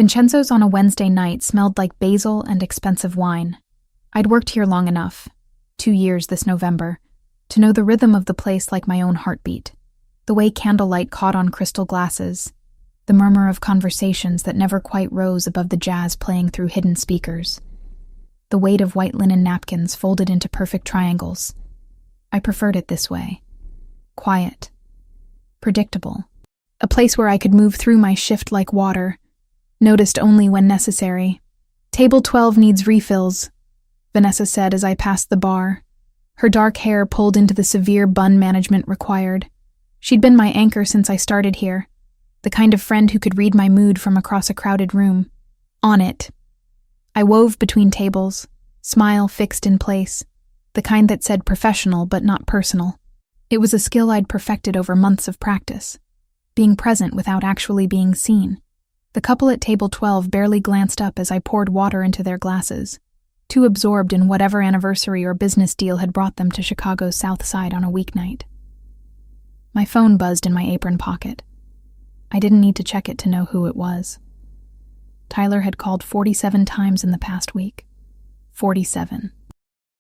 Vincenzo's on a Wednesday night smelled like basil and expensive wine. I'd worked here long enough, 2 years this November, to know the rhythm of the place like my own heartbeat. The way candlelight caught on crystal glasses, the murmur of conversations that never quite rose above the jazz playing through hidden speakers, the weight of white linen napkins folded into perfect triangles. I preferred it this way. Quiet. Predictable. A place where I could move through my shift like water, noticed only when necessary. "Table 12 needs refills," Vanessa said as I passed the bar, her dark hair pulled into the severe bun management required. She'd been my anchor since I started here, the kind of friend who could read my mood from across a crowded room. On it. I wove between tables, smile fixed in place, the kind that said professional but not personal. It was a skill I'd perfected over months of practice, being present without actually being seen. The couple at table 12 barely glanced up as I poured water into their glasses, too absorbed in whatever anniversary or business deal had brought them to Chicago's South Side on a weeknight. My phone buzzed in my apron pocket. I didn't need to check it to know who it was. Tyler had called 47 times in the past week. 47.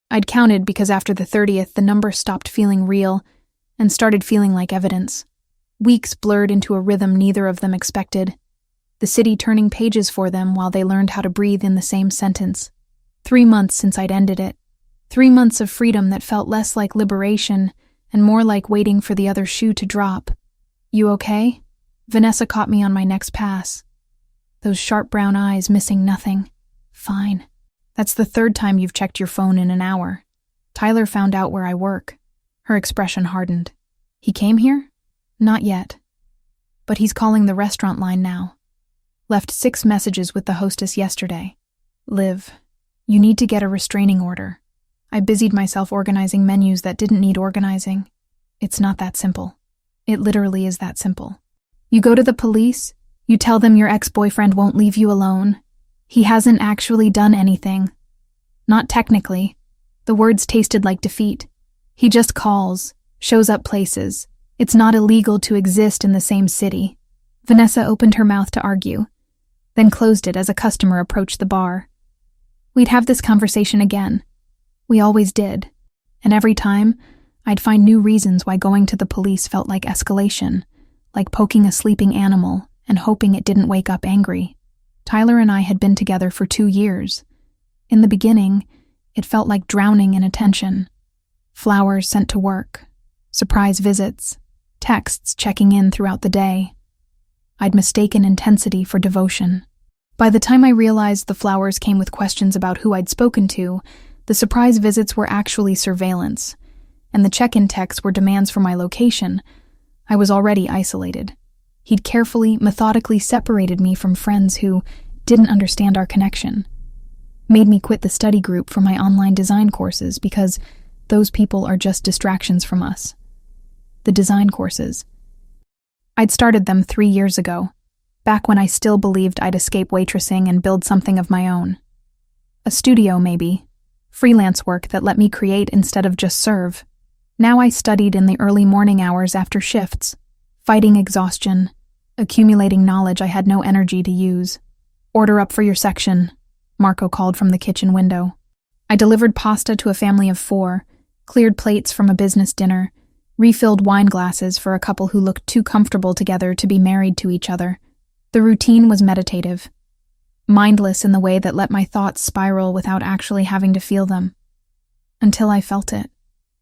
I'd counted because after the 30th, the number stopped feeling real and started feeling like evidence. Weeks blurred into a rhythm neither of them expected, the city turning pages for them while they learned how to breathe in the same sentence. 3 months since I'd ended it. 3 months of freedom that felt less like liberation and more like waiting for the other shoe to drop. "You okay?" Vanessa caught me on my next pass. Those sharp brown eyes missing nothing. "Fine." "That's the 3rd time you've checked your phone in an hour." Tyler found out where I work. Her expression hardened. "He came here?" "Not yet. But he's calling the restaurant line now. Left 6 messages with the hostess yesterday. Liv, you need to get a restraining order." I busied myself organizing menus that didn't need organizing. It's not that simple. It literally is that simple. You go to the police, you tell them your ex-boyfriend won't leave you alone. He hasn't actually done anything. Not technically. The words tasted like defeat. He just calls, shows up places. It's not illegal to exist in the same city. Vanessa opened her mouth to argue, then closed it as a customer approached the bar. We'd have this conversation again. We always did. And every time, I'd find new reasons why going to the police felt like escalation, like poking a sleeping animal and hoping it didn't wake up angry. Tyler and I had been together for 2 years. In the beginning, it felt like drowning in attention. Flowers sent to work, surprise visits, texts checking in throughout the day. I'd mistaken intensity for devotion. By the time I realized the flowers came with questions about who I'd spoken to, the surprise visits were actually surveillance, and the check-in texts were demands for my location, I was already isolated. He'd carefully, methodically separated me from friends who didn't understand our connection. Made me quit the study group for my online design courses because those people are just distractions from us. The design courses. I'd started them 3 years ago, back when I still believed I'd escape waitressing and build something of my own. A studio, maybe. Freelance work that let me create instead of just serve. Now I studied in the early morning hours after shifts, fighting exhaustion, accumulating knowledge I had no energy to use. "Order up for your section," Marco called from the kitchen window. I delivered pasta to a family of 4, cleared plates from a business dinner, refilled wine glasses for a couple who looked too comfortable together to be married to each other. The routine was meditative, mindless in the way that let my thoughts spiral without actually having to feel them. Until I felt it,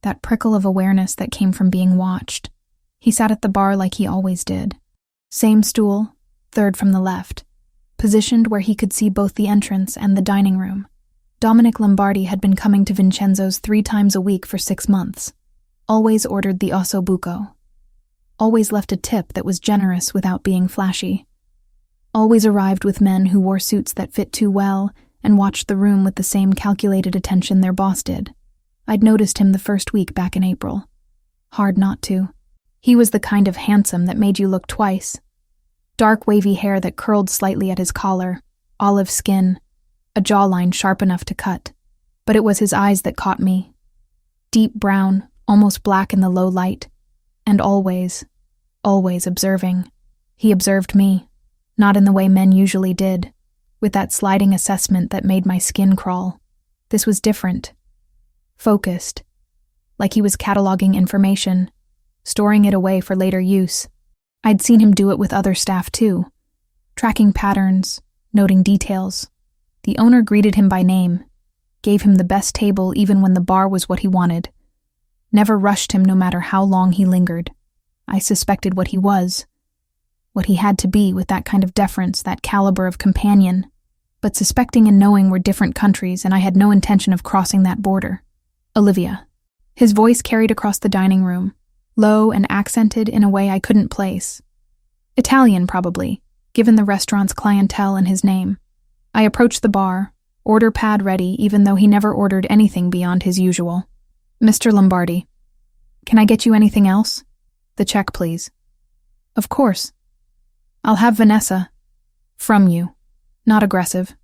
that prickle of awareness that came from being watched. He sat at the bar like he always did. Same stool, 3rd from the left, positioned where he could see both the entrance and the dining room. Dominic Lombardi had been coming to Vincenzo's 3 times a week for 6 months. Always ordered the ossobuco. Always left a tip that was generous without being flashy. Always arrived with men who wore suits that fit too well and watched the room with the same calculated attention their boss did. I'd noticed him the first week back in April. Hard not to. He was the kind of handsome that made you look twice. Dark wavy hair that curled slightly at his collar, olive skin, a jawline sharp enough to cut. But it was his eyes that caught me. Deep brown, almost black in the low light, and always observing. He observed me, Not in the way men usually did, with that sliding assessment that made my skin crawl. This was different. Focused. Like he was cataloging information, storing it away for later use. I'd seen him do it with other staff too, tracking patterns, noting details. The owner greeted him by name, gave him the best table even when the bar was what he wanted. Never rushed him no matter how long he lingered. I suspected what he was, what he had to be with that kind of deference, that caliber of companion. But suspecting and knowing were different countries, and I had no intention of crossing that border. Olivia. His voice carried across the dining room, low and accented in a way I couldn't place. Italian, probably, given the restaurant's clientele and his name. I approached the bar, order pad ready, even though he never ordered anything beyond his usual. Mr. Lombardi, can I get you anything else? The check, please. Of course. I'll have Vanessa. From you. Not aggressive.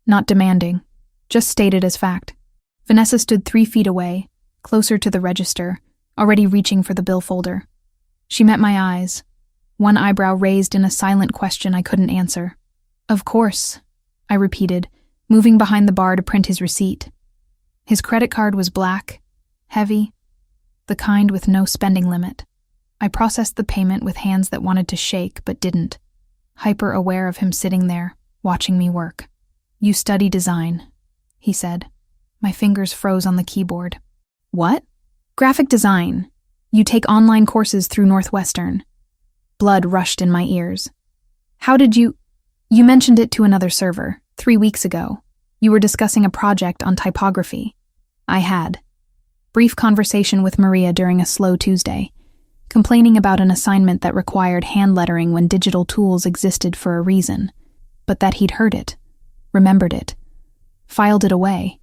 Not demanding. Just stated as fact. Vanessa stood 3 feet away, closer to the register, already reaching for the bill folder. She met my eyes, one eyebrow raised in a silent question I couldn't answer. Of course, I repeated, moving behind the bar to print his receipt. His credit card was black, heavy, the kind with no spending limit. I processed the payment with hands that wanted to shake but didn't, hyper aware of him sitting there, watching me work. You study design, he said. My fingers froze on the keyboard. What? Graphic design. You take online courses through Northwestern. Blood rushed in my ears. How did you... You mentioned it to another server, 3 weeks ago. You were discussing a project on typography. I had. Brief conversation with Maria during a slow Tuesday, complaining about an assignment that required hand lettering when digital tools existed for a reason, but that he'd heard it, remembered it, filed it away.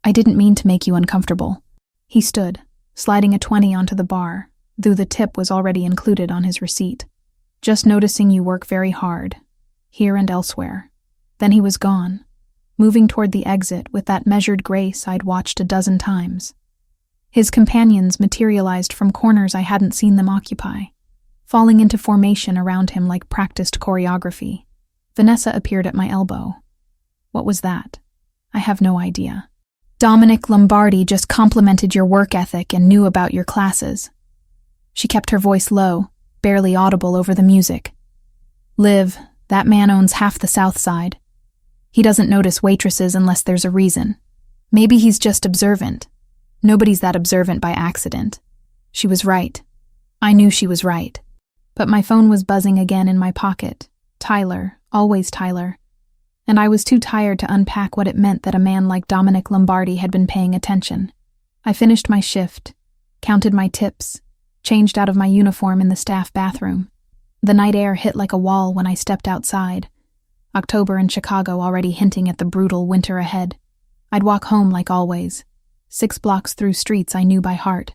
I didn't mean to make you uncomfortable. He stood, sliding a 20 onto the bar, though the tip was already included on his receipt. Just noticing you work very hard, here and elsewhere. Then he was gone, moving toward the exit with that measured grace I'd watched a dozen times. His companions materialized from corners I hadn't seen them occupy, falling into formation around him like practiced choreography. Vanessa appeared at my elbow. What was that? I have no idea. Dominic Lombardi just complimented your work ethic and knew about your classes. She kept her voice low, barely audible over the music. Liv, that man owns half the South Side. He doesn't notice waitresses unless there's a reason. Maybe he's just observant. Nobody's that observant by accident. She was right. I knew she was right. But my phone was buzzing again in my pocket. Tyler, always Tyler. And I was too tired to unpack what it meant that a man like Dominic Lombardi had been paying attention. I finished my shift, counted my tips, changed out of my uniform in the staff bathroom. The night air hit like a wall when I stepped outside. October in Chicago already hinting at the brutal winter ahead. I'd walk home like always, 6 blocks through streets I knew by heart.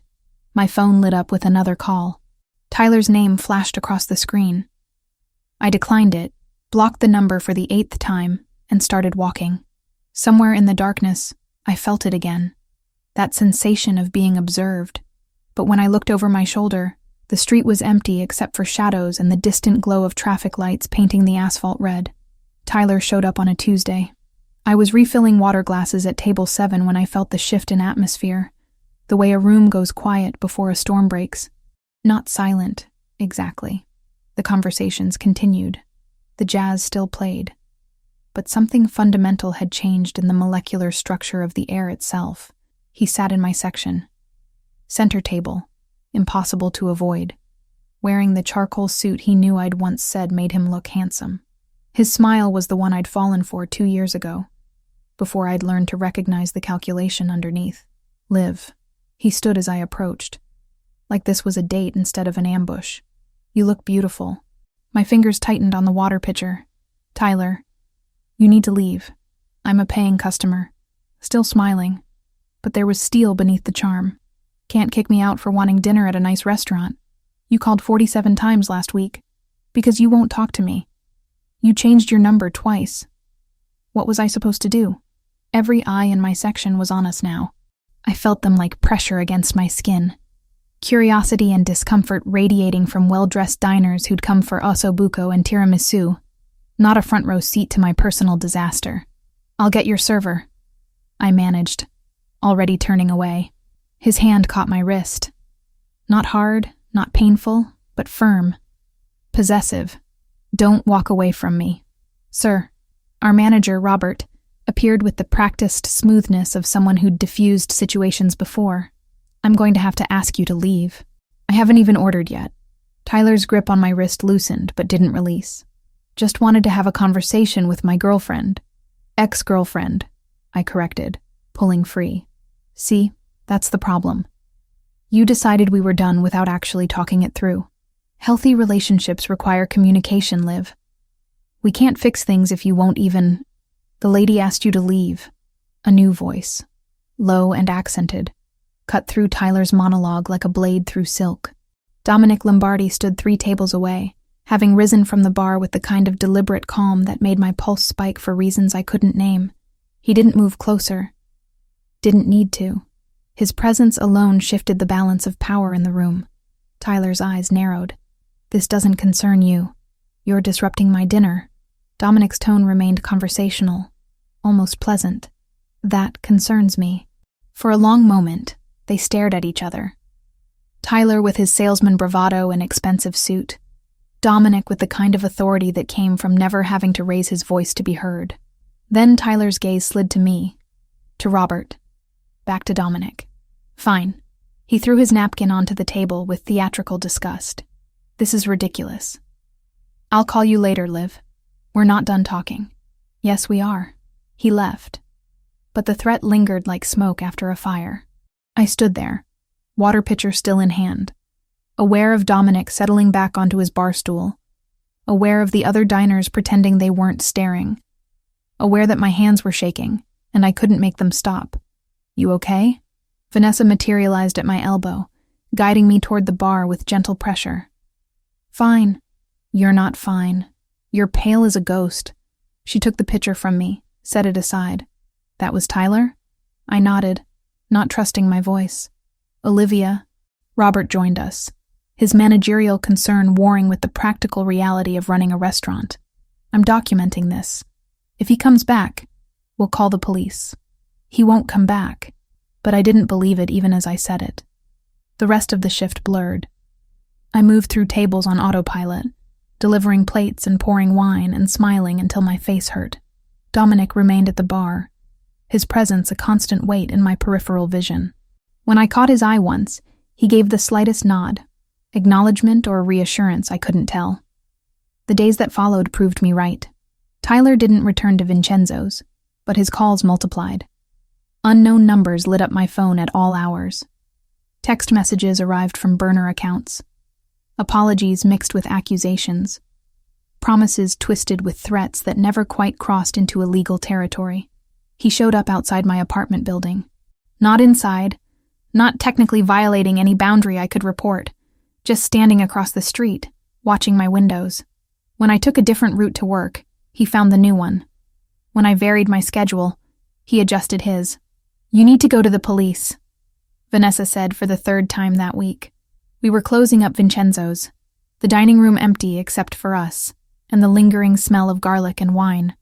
My phone lit up with another call. Tyler's name flashed across the screen. I declined it, blocked the number for the 8th time, and started walking. Somewhere in the darkness, I felt it again. That sensation of being observed. But when I looked over my shoulder, the street was empty except for shadows and the distant glow of traffic lights painting the asphalt red. Tyler showed up on a Tuesday. I was refilling water glasses at table 7 when I felt the shift in atmosphere, the way a room goes quiet before a storm breaks. Not silent, exactly. The conversations continued. The jazz still played. But something fundamental had changed in the molecular structure of the air itself. He sat in my section. Center table, impossible to avoid, wearing the charcoal suit he knew I'd once said made him look handsome. His smile was the one I'd fallen for 2 years ago, before I'd learned to recognize the calculation underneath. Liv. He stood as I approached, like this was a date instead of an ambush. You look beautiful. My fingers tightened on the water pitcher. Tyler, you need to leave. I'm a paying customer. Still smiling, but there was steel beneath the charm. Can't kick me out for wanting dinner at a nice restaurant. You called 47 times last week, because you won't talk to me. You changed your number twice. What was I supposed to do? Every eye in my section was on us now. I felt them like pressure against my skin. Curiosity and discomfort radiating from well-dressed diners who'd come for osso buco and tiramisu, not a front row seat to my personal disaster. "I'll get your server," I managed, already turning away. His hand caught my wrist. Not hard, not painful, but firm. Possessive. "Don't walk away from me." "Sir." Our manager, Robert, appeared with the practiced smoothness of someone who'd diffused situations before. "I'm going to have to ask you to leave. I haven't even ordered yet." Tyler's grip on my wrist loosened, but didn't release. "Just wanted to have a conversation with my girlfriend." "Ex-girlfriend," I corrected, pulling free. "See, that's the problem. You decided we were done without actually talking it through. Healthy relationships require communication, Liv. We can't fix things if you won't even—" "The lady asked you to leave." A new voice, low and accented, cut through Tyler's monologue like a blade through silk. Dominic Lombardi stood 3 tables away, having risen from the bar with the kind of deliberate calm that made my pulse spike for reasons I couldn't name. He didn't move closer. Didn't need to. His presence alone shifted the balance of power in the room. Tyler's eyes narrowed. "This doesn't concern you. You're disrupting my dinner." Dominic's tone remained conversational, almost pleasant. "That concerns me." For a long moment, they stared at each other. Tyler with his salesman bravado and expensive suit. Dominic with the kind of authority that came from never having to raise his voice to be heard. Then Tyler's gaze slid to me, to Robert, back to Dominic. "Fine." He threw his napkin onto the table with theatrical disgust. "This is ridiculous. I'll call you later, Liv. We're not done talking." "Yes, we are." He left. But the threat lingered like smoke after a fire. I stood there, water pitcher still in hand, aware of Dominic settling back onto his bar stool, aware of the other diners pretending they weren't staring, aware that my hands were shaking, and I couldn't make them stop. "You okay?" Vanessa materialized at my elbow, guiding me toward the bar with gentle pressure. "Fine." "You're not fine. You're pale as a ghost." She took the pitcher from me, set it aside. "That was Tyler?" I nodded, not trusting my voice. "Olivia." Robert joined us, his managerial concern warring with the practical reality of running a restaurant. "I'm documenting this. If he comes back, we'll call the police." "He won't come back." But I didn't believe it even as I said it. The rest of the shift blurred. I moved through tables on autopilot, delivering plates and pouring wine and smiling until my face hurt. Dominic remained at the bar, his presence a constant weight in my peripheral vision. When I caught his eye once, he gave the slightest nod, acknowledgement or reassurance I couldn't tell. The days that followed proved me right. Tyler didn't return to Vincenzo's, but his calls multiplied. Unknown numbers lit up my phone at all hours. Text messages arrived from burner accounts. Apologies mixed with accusations. Promises twisted with threats that never quite crossed into illegal territory. He showed up outside my apartment building. Not inside, not technically violating any boundary I could report, just standing across the street, watching my windows. When I took a different route to work, he found the new one. When I varied my schedule, he adjusted his. "You need to go to the police," Vanessa said for the 3rd time that week. We were closing up Vincenzo's, the dining room empty except for us, and the lingering smell of garlic and wine.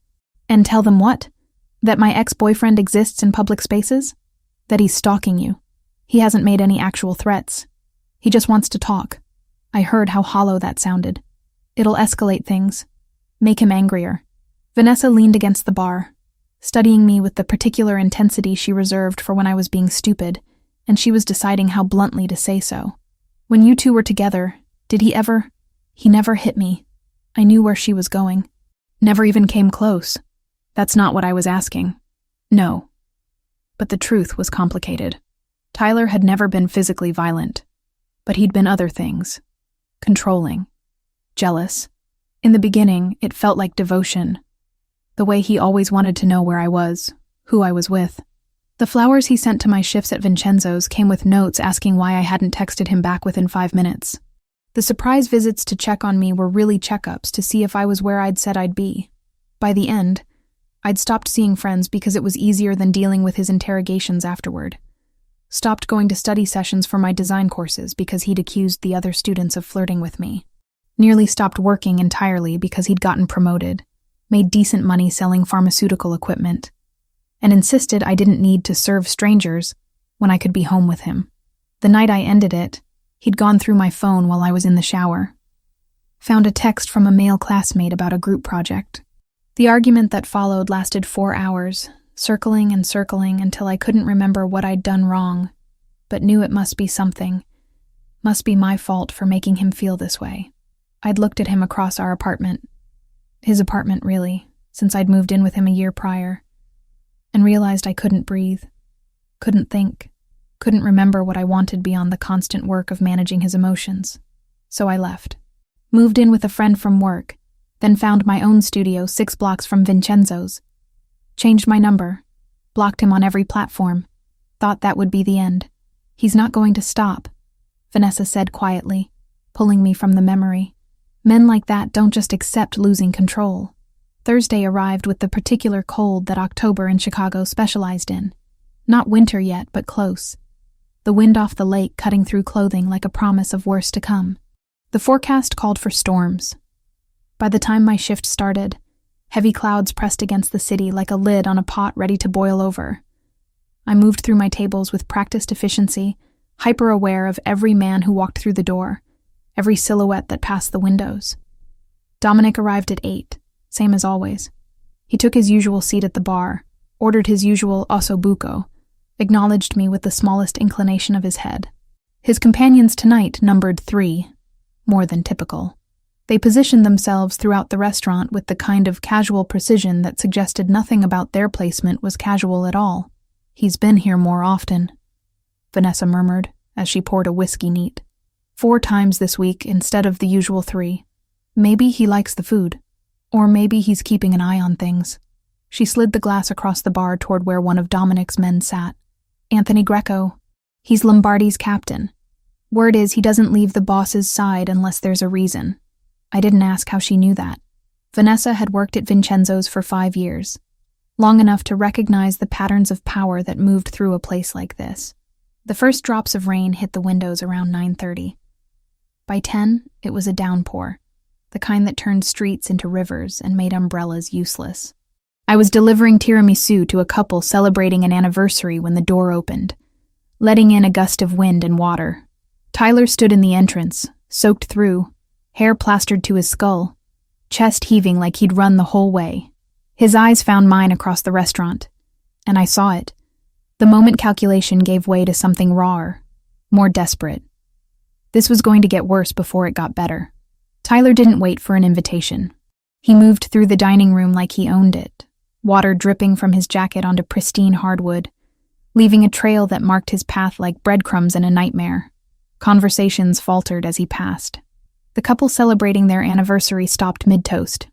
"And tell them what? That my ex-boyfriend exists in public spaces? That he's stalking you. He hasn't made any actual threats. He just wants to talk." I heard how hollow that sounded. "It'll escalate things. Make him angrier." Vanessa leaned against the bar, studying me with the particular intensity she reserved for when I was being stupid, and she was deciding how bluntly to say so. "When you two were together, did he ever—" "He never hit me." I knew where she was going. "Never even came close." "That's not what I was asking." "No." But the truth was complicated. Tyler had never been physically violent, but he'd been other things. Controlling. Jealous. In the beginning, it felt like devotion. The way he always wanted to know where I was, who I was with. The flowers he sent to my shifts at Vincenzo's came with notes asking why I hadn't texted him back within 5 minutes. The surprise visits to check on me were really checkups to see if I was where I'd said I'd be. By the end, I'd stopped seeing friends because it was easier than dealing with his interrogations afterward. Stopped going to study sessions for my design courses because he'd accused the other students of flirting with me. Nearly stopped working entirely because he'd gotten promoted. made decent money selling pharmaceutical equipment, and insisted I didn't need to serve strangers when I could be home with him. The night I ended it, he'd gone through my phone while I was in the shower. Found a text from a male classmate about a group project. The argument that followed lasted 4 hours, circling and circling until I couldn't remember what I'd done wrong, but knew it must be something. Must be my fault for making him feel this way. I'd looked at him across our apartment. His apartment, really, since I'd moved in with him a year prior, and realized I couldn't breathe, couldn't think, couldn't remember what I wanted beyond the constant work of managing his emotions. So I left. Moved in with a friend from work, then found my own studio 6 blocks from Vincenzo's. Changed my number, blocked him on every platform, thought that would be the end. He's not going to stop, Vanessa said quietly, pulling me from the memory. Men like that don't just accept losing control. Thursday arrived with the particular cold that October in Chicago specialized in. Not winter yet, but close. The wind off the lake cutting through clothing like a promise of worse to come. The forecast called for storms. By the time my shift started, heavy clouds pressed against the city like a lid on a pot ready to boil over. I moved through my tables with practiced efficiency, hyper-aware of every man who walked through the door, every silhouette that passed the windows. Dominic arrived at 8, same as always. He took his usual seat at the bar, ordered his usual ossobuco, acknowledged me with the smallest inclination of his head. His companions tonight numbered 3, more than typical. They positioned themselves throughout the restaurant with the kind of casual precision that suggested nothing about their placement was casual at all. He's been here more often, Vanessa murmured as she poured a whiskey neat. 4 times this week instead of the usual 3. Maybe he likes the food. Or maybe he's keeping an eye on things. She slid the glass across the bar toward where one of Dominic's men sat. Anthony Greco. He's Lombardi's captain. Word is he doesn't leave the boss's side unless there's a reason. I didn't ask how she knew that. Vanessa had worked at Vincenzo's for 5 years, long enough to recognize the patterns of power that moved through a place like this. The first drops of rain hit the windows around 9:30. By 10, it was a downpour, the kind that turned streets into rivers and made umbrellas useless. I was delivering tiramisu to a couple celebrating an anniversary when the door opened, letting in a gust of wind and water. Tyler stood in the entrance, soaked through, hair plastered to his skull, chest heaving like he'd run the whole way. His eyes found mine across the restaurant, and I saw it. The moment calculation gave way to something rawer, more desperate. This was going to get worse before it got better. Tyler didn't wait for an invitation. He moved through the dining room like he owned it, water dripping from his jacket onto pristine hardwood, leaving a trail that marked his path like breadcrumbs in a nightmare. Conversations faltered as he passed. The couple celebrating their anniversary stopped mid-toast.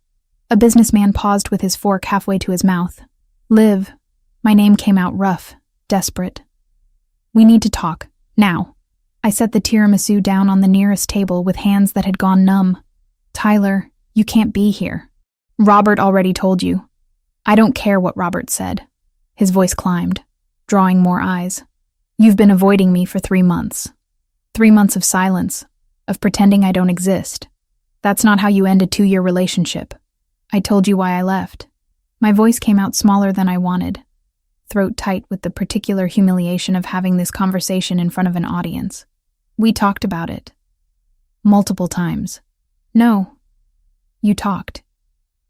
A businessman paused with his fork halfway to his mouth. Liv. My name came out rough, desperate. We need to talk, now. I set the tiramisu down on the nearest table with hands that had gone numb. Tyler, you can't be here. Robert already told you. I don't care what Robert said. His voice climbed, drawing more eyes. You've been avoiding me for 3 months. 3 months of silence, of pretending I don't exist. That's not how you end a 2-year relationship. I told you why I left. My voice came out smaller than I wanted, throat tight with the particular humiliation of having this conversation in front of an audience. We talked about it. Multiple times. No. You talked.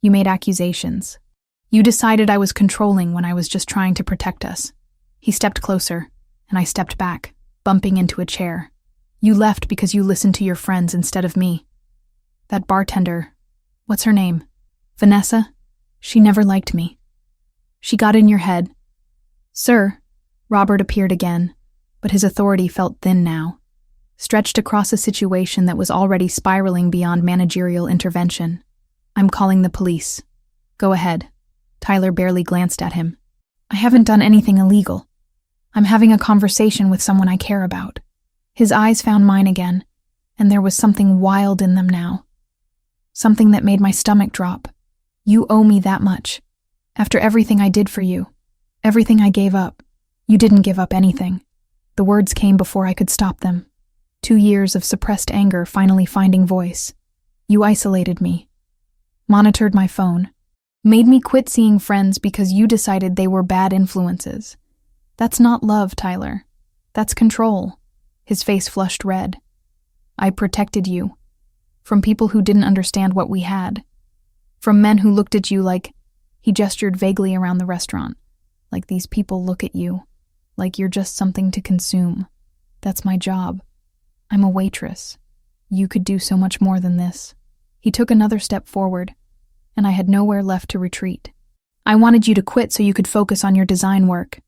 You made accusations. You decided I was controlling when I was just trying to protect us. He stepped closer, and I stepped back, bumping into a chair. You left because you listened to your friends instead of me. That bartender, what's her name? Vanessa? She never liked me. She got in your head. Sir, Robert appeared again, but his authority felt thin now, stretched across a situation that was already spiraling beyond managerial intervention. I'm calling the police. Go ahead. Tyler barely glanced at him. I haven't done anything illegal. I'm having a conversation with someone I care about. His eyes found mine again, and there was something wild in them now. Something that made my stomach drop. You owe me that much. After everything I did for you, everything I gave up, you didn't give up anything. The words came before I could stop them. 2 years of suppressed anger finally finding voice. You isolated me. Monitored my phone. Made me quit seeing friends because you decided they were bad influences. That's not love, Tyler. That's control. His face flushed red. I protected you. From people who didn't understand what we had. From men who looked at you like... He gestured vaguely around the restaurant. Like these people look at you. Like you're just something to consume. That's my job. I'm a waitress. You could do so much more than this. He took another step forward, and I had nowhere left to retreat. I wanted you to quit so you could focus on your design work.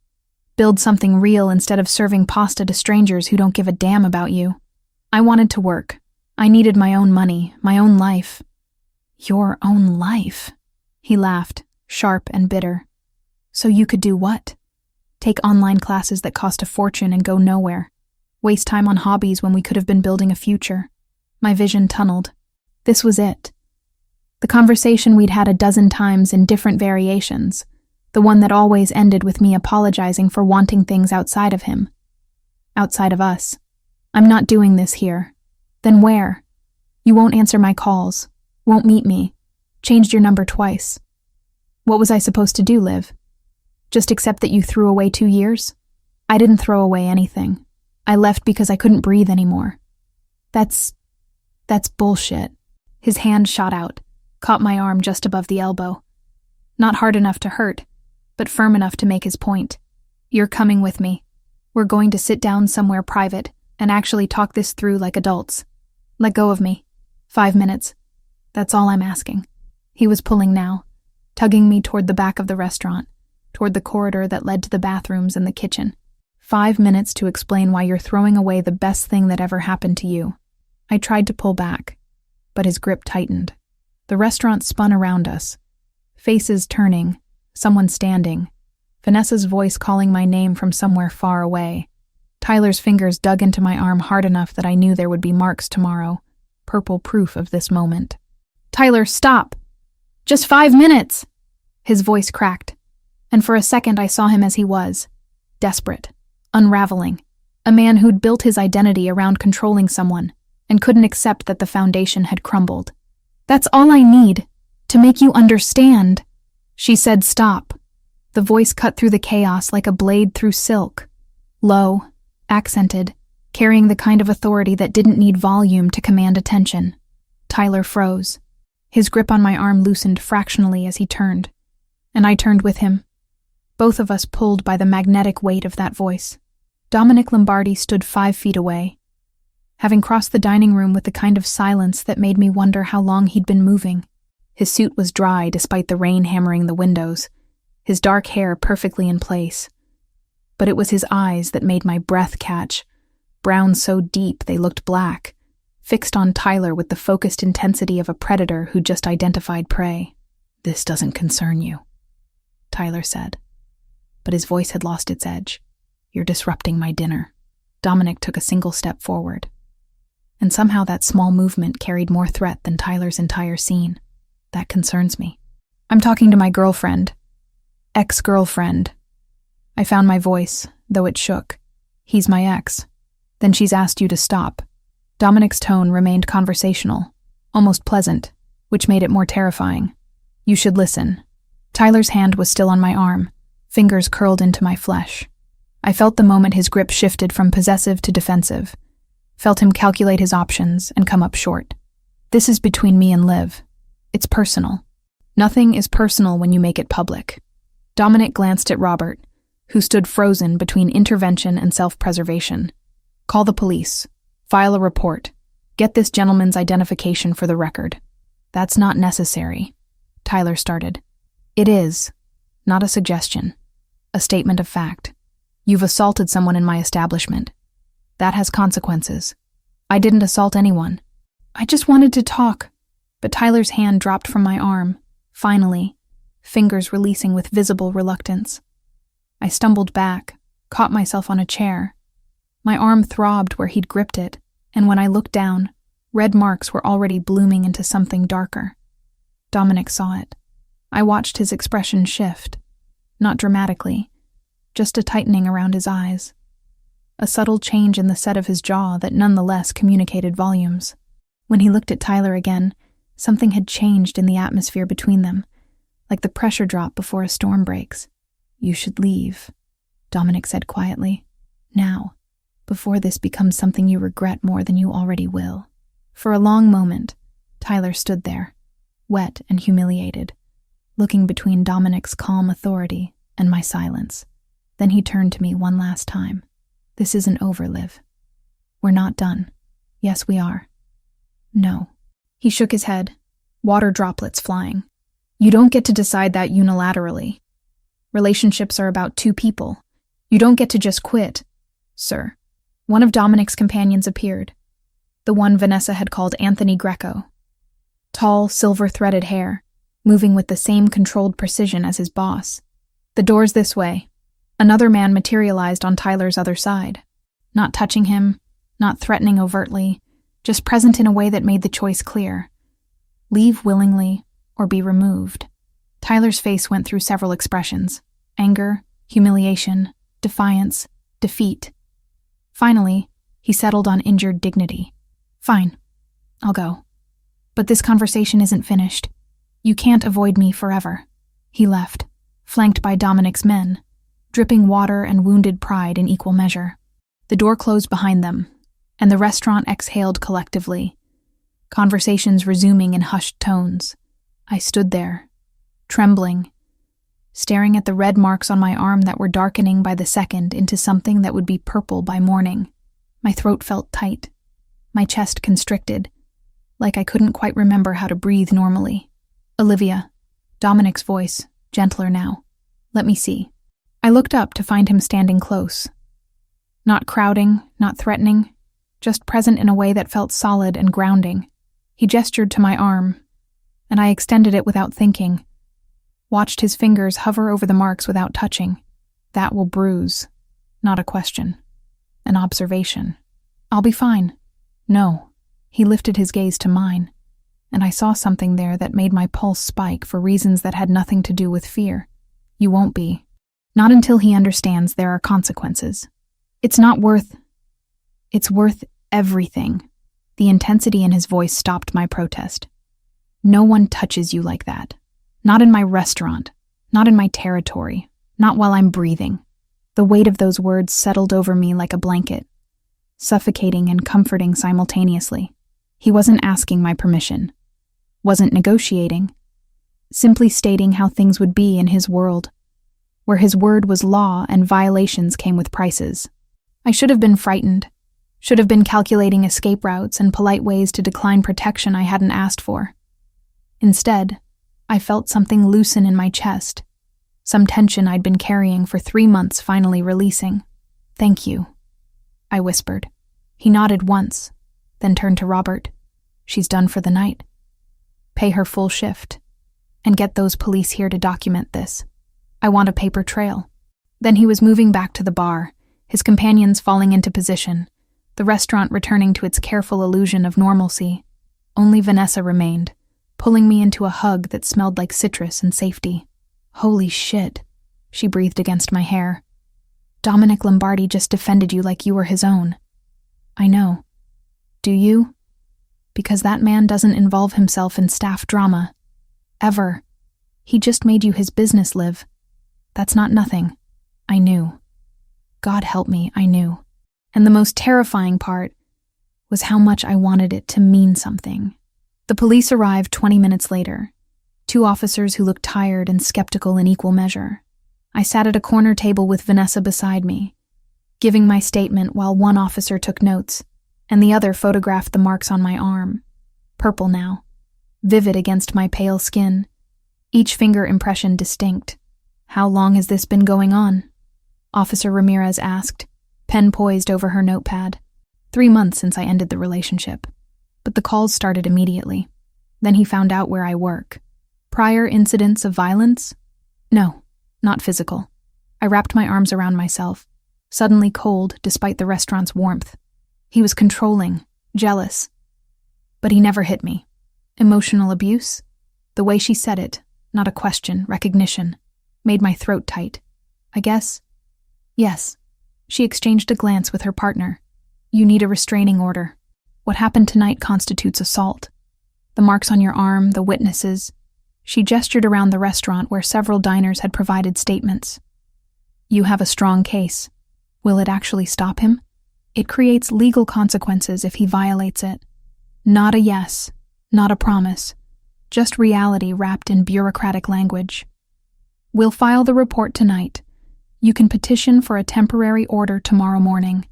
Build something real instead of serving pasta to strangers who don't give a damn about you. I wanted to work. I needed my own money, my own life. Your own life? He laughed, sharp and bitter. So you could do what? Take online classes that cost a fortune and go nowhere. Waste time on hobbies when we could have been building a future. My vision tunneled. This was it. The conversation we'd had a dozen times in different variations. The one that always ended with me apologizing for wanting things outside of him. Outside of us. I'm not doing this here. Then where? You won't answer my calls. Won't meet me. Changed your number twice. What was I supposed to do, Liv? Just accept that you threw away 2 years? I didn't throw away anything. I left because I couldn't breathe anymore. That's bullshit. His hand shot out, caught my arm just above the elbow. Not hard enough to hurt, but firm enough to make his point. You're coming with me. We're going to sit down somewhere private and actually talk this through like adults. Let go of me. 5 minutes. That's all I'm asking. He was pulling now, tugging me toward the back of the restaurant, toward the corridor that led to the bathrooms and the kitchen. 5 minutes to explain why you're throwing away the best thing that ever happened to you. I tried to pull back, but his grip tightened. The restaurant spun around us. Faces turning, someone standing. Vanessa's voice calling my name from somewhere far away. Tyler's fingers dug into my arm hard enough that I knew there would be marks tomorrow, purple proof of this moment. Tyler, stop! Just 5 minutes! His voice cracked, and for a second I saw him as he was, desperate, unraveling, a man who'd built his identity around controlling someone and couldn't accept that the foundation had crumbled. That's all I need, to make you understand. She said stop. The voice cut through the chaos like a blade through silk. Low, accented, carrying the kind of authority that didn't need volume to command attention. Tyler froze. His grip on my arm loosened fractionally as he turned, and I turned with him. Both of us pulled by the magnetic weight of that voice. Dominic Lombardi stood 5 feet away, having crossed the dining room with the kind of silence that made me wonder how long he'd been moving. His suit was dry despite the rain hammering the windows, his dark hair perfectly in place. But it was his eyes that made my breath catch, brown so deep they looked black, fixed on Tyler with the focused intensity of a predator who just identified prey. This doesn't concern you, Tyler said. But his voice had lost its edge. You're disrupting my dinner. Dominic took a single step forward. And somehow that small movement carried more threat than Tyler's entire scene. That concerns me. I'm talking to my girlfriend. Ex-girlfriend. I found my voice, though it shook. He's my ex. Then she's asked you to stop. Dominic's tone remained conversational, almost pleasant, which made it more terrifying. You should listen. Tyler's hand was still on my arm, fingers curled into my flesh. I felt the moment his grip shifted from possessive to defensive, felt him calculate his options and come up short. This is between me and Liv. It's personal. Nothing is personal when you make it public. Dominic glanced at Robert, who stood frozen between intervention and self-preservation. Call the police. File a report. Get this gentleman's identification for the record. That's not necessary, Tyler started. It is. Not a suggestion. A statement of fact. You've assaulted someone in my establishment. That has consequences. I didn't assault anyone. I just wanted to talk. But Tyler's hand dropped from my arm, finally, fingers releasing with visible reluctance. I stumbled back, caught myself on a chair. My arm throbbed where he'd gripped it, and when I looked down, red marks were already blooming into something darker. Dominic saw it. I watched his expression shift. Not dramatically, just a tightening around his eyes. A subtle change in the set of his jaw that nonetheless communicated volumes. When he looked at Tyler again, something had changed in the atmosphere between them, like the pressure drop before a storm breaks. "You should leave," Dominic said quietly. "Now, before this becomes something you regret more than you already will." For a long moment, Tyler stood there, wet and humiliated, looking between Dominic's calm authority and my silence. Then he turned to me one last time. "This isn't over, Liv. We're not done." "Yes, we are." "No." He shook his head, water droplets flying. "You don't get to decide that unilaterally. Relationships are about two people. You don't get to just quit." "Sir." One of Dominic's companions appeared, the one Vanessa had called Anthony Greco. Tall, silver-threaded hair, moving with the same controlled precision as his boss. "The door's this way." Another man materialized on Tyler's other side, not touching him, not threatening overtly, just present in a way that made the choice clear. Leave willingly or be removed. Tyler's face went through several expressions: anger, humiliation, defiance, defeat. Finally, he settled on injured dignity. "Fine, I'll go. But this conversation isn't finished. You can't avoid me forever." He left, flanked by Dominic's men, dripping water and wounded pride in equal measure. The door closed behind them, and the restaurant exhaled collectively, conversations resuming in hushed tones. I stood there, trembling, staring at the red marks on my arm that were darkening by the second into something that would be purple by morning. My throat felt tight, my chest constricted, like I couldn't quite remember how to breathe normally. "Olivia," Dominic's voice, gentler now. "Let me see." I looked up to find him standing close. Not crowding, not threatening, just present in a way that felt solid and grounding. He gestured to my arm, and I extended it without thinking. Watched his fingers hover over the marks without touching. That will bruise. Not a question. An observation. "I'll be fine." "No." He lifted his gaze to mine, and I saw something there that made my pulse spike for reasons that had nothing to do with fear. "You won't be. Not until he understands there are consequences. It's worth everything." The intensity in his voice stopped my protest. "No one touches you like that. Not in my restaurant, not in my territory, not while I'm breathing." The weight of those words settled over me like a blanket, suffocating and comforting simultaneously. He wasn't asking my permission, wasn't negotiating, simply stating how things would be in his world, where his word was law and violations came with prices. I should have been frightened, should have been calculating escape routes and polite ways to decline protection I hadn't asked for. Instead, I felt something loosen in my chest, some tension I'd been carrying for 3 months finally releasing. "Thank you," I whispered. He nodded once, then turned to Robert. "She's done for the night. Pay her full shift, and get those police here to document this. I want a paper trail." Then he was moving back to the bar, his companions falling into position, the restaurant returning to its careful illusion of normalcy. Only Vanessa remained, pulling me into a hug that smelled like citrus and safety. "Holy shit," she breathed against my hair. "Dominic Lombardi just defended you like you were his own." "I know. Do you? Because that man doesn't involve himself in staff drama. Ever. He just made you his business, Liv. That's not nothing." I knew. God help me, I knew. And the most terrifying part was how much I wanted it to mean something. The police arrived 20 minutes later, 2 officers who looked tired and skeptical in equal measure. I sat at a corner table with Vanessa beside me, giving my statement while one officer took notes, and the other photographed the marks on my arm. Purple now, vivid against my pale skin, each finger impression distinct. "How long has this been going on?" Officer Ramirez asked, pen poised over her notepad. 3 months since I ended the relationship. But the calls started immediately. Then he found out where I work. Prior incidents of violence? No, not physical. I wrapped my arms around myself, suddenly cold despite the restaurant's warmth. He was controlling, jealous. But he never hit me. Emotional abuse? The way she said it, not a question, recognition, made my throat tight. I guess. Yes. She exchanged a glance with her partner. "You need a restraining order. What happened tonight constitutes assault. The marks on your arm, the witnesses. She gestured around the restaurant where several diners had provided statements. You have a strong case. Will it actually stop him? It creates legal consequences if he violates it. Not a yes, not a promise, just reality wrapped in bureaucratic language. We'll file the report tonight. You can petition for a temporary order tomorrow morning.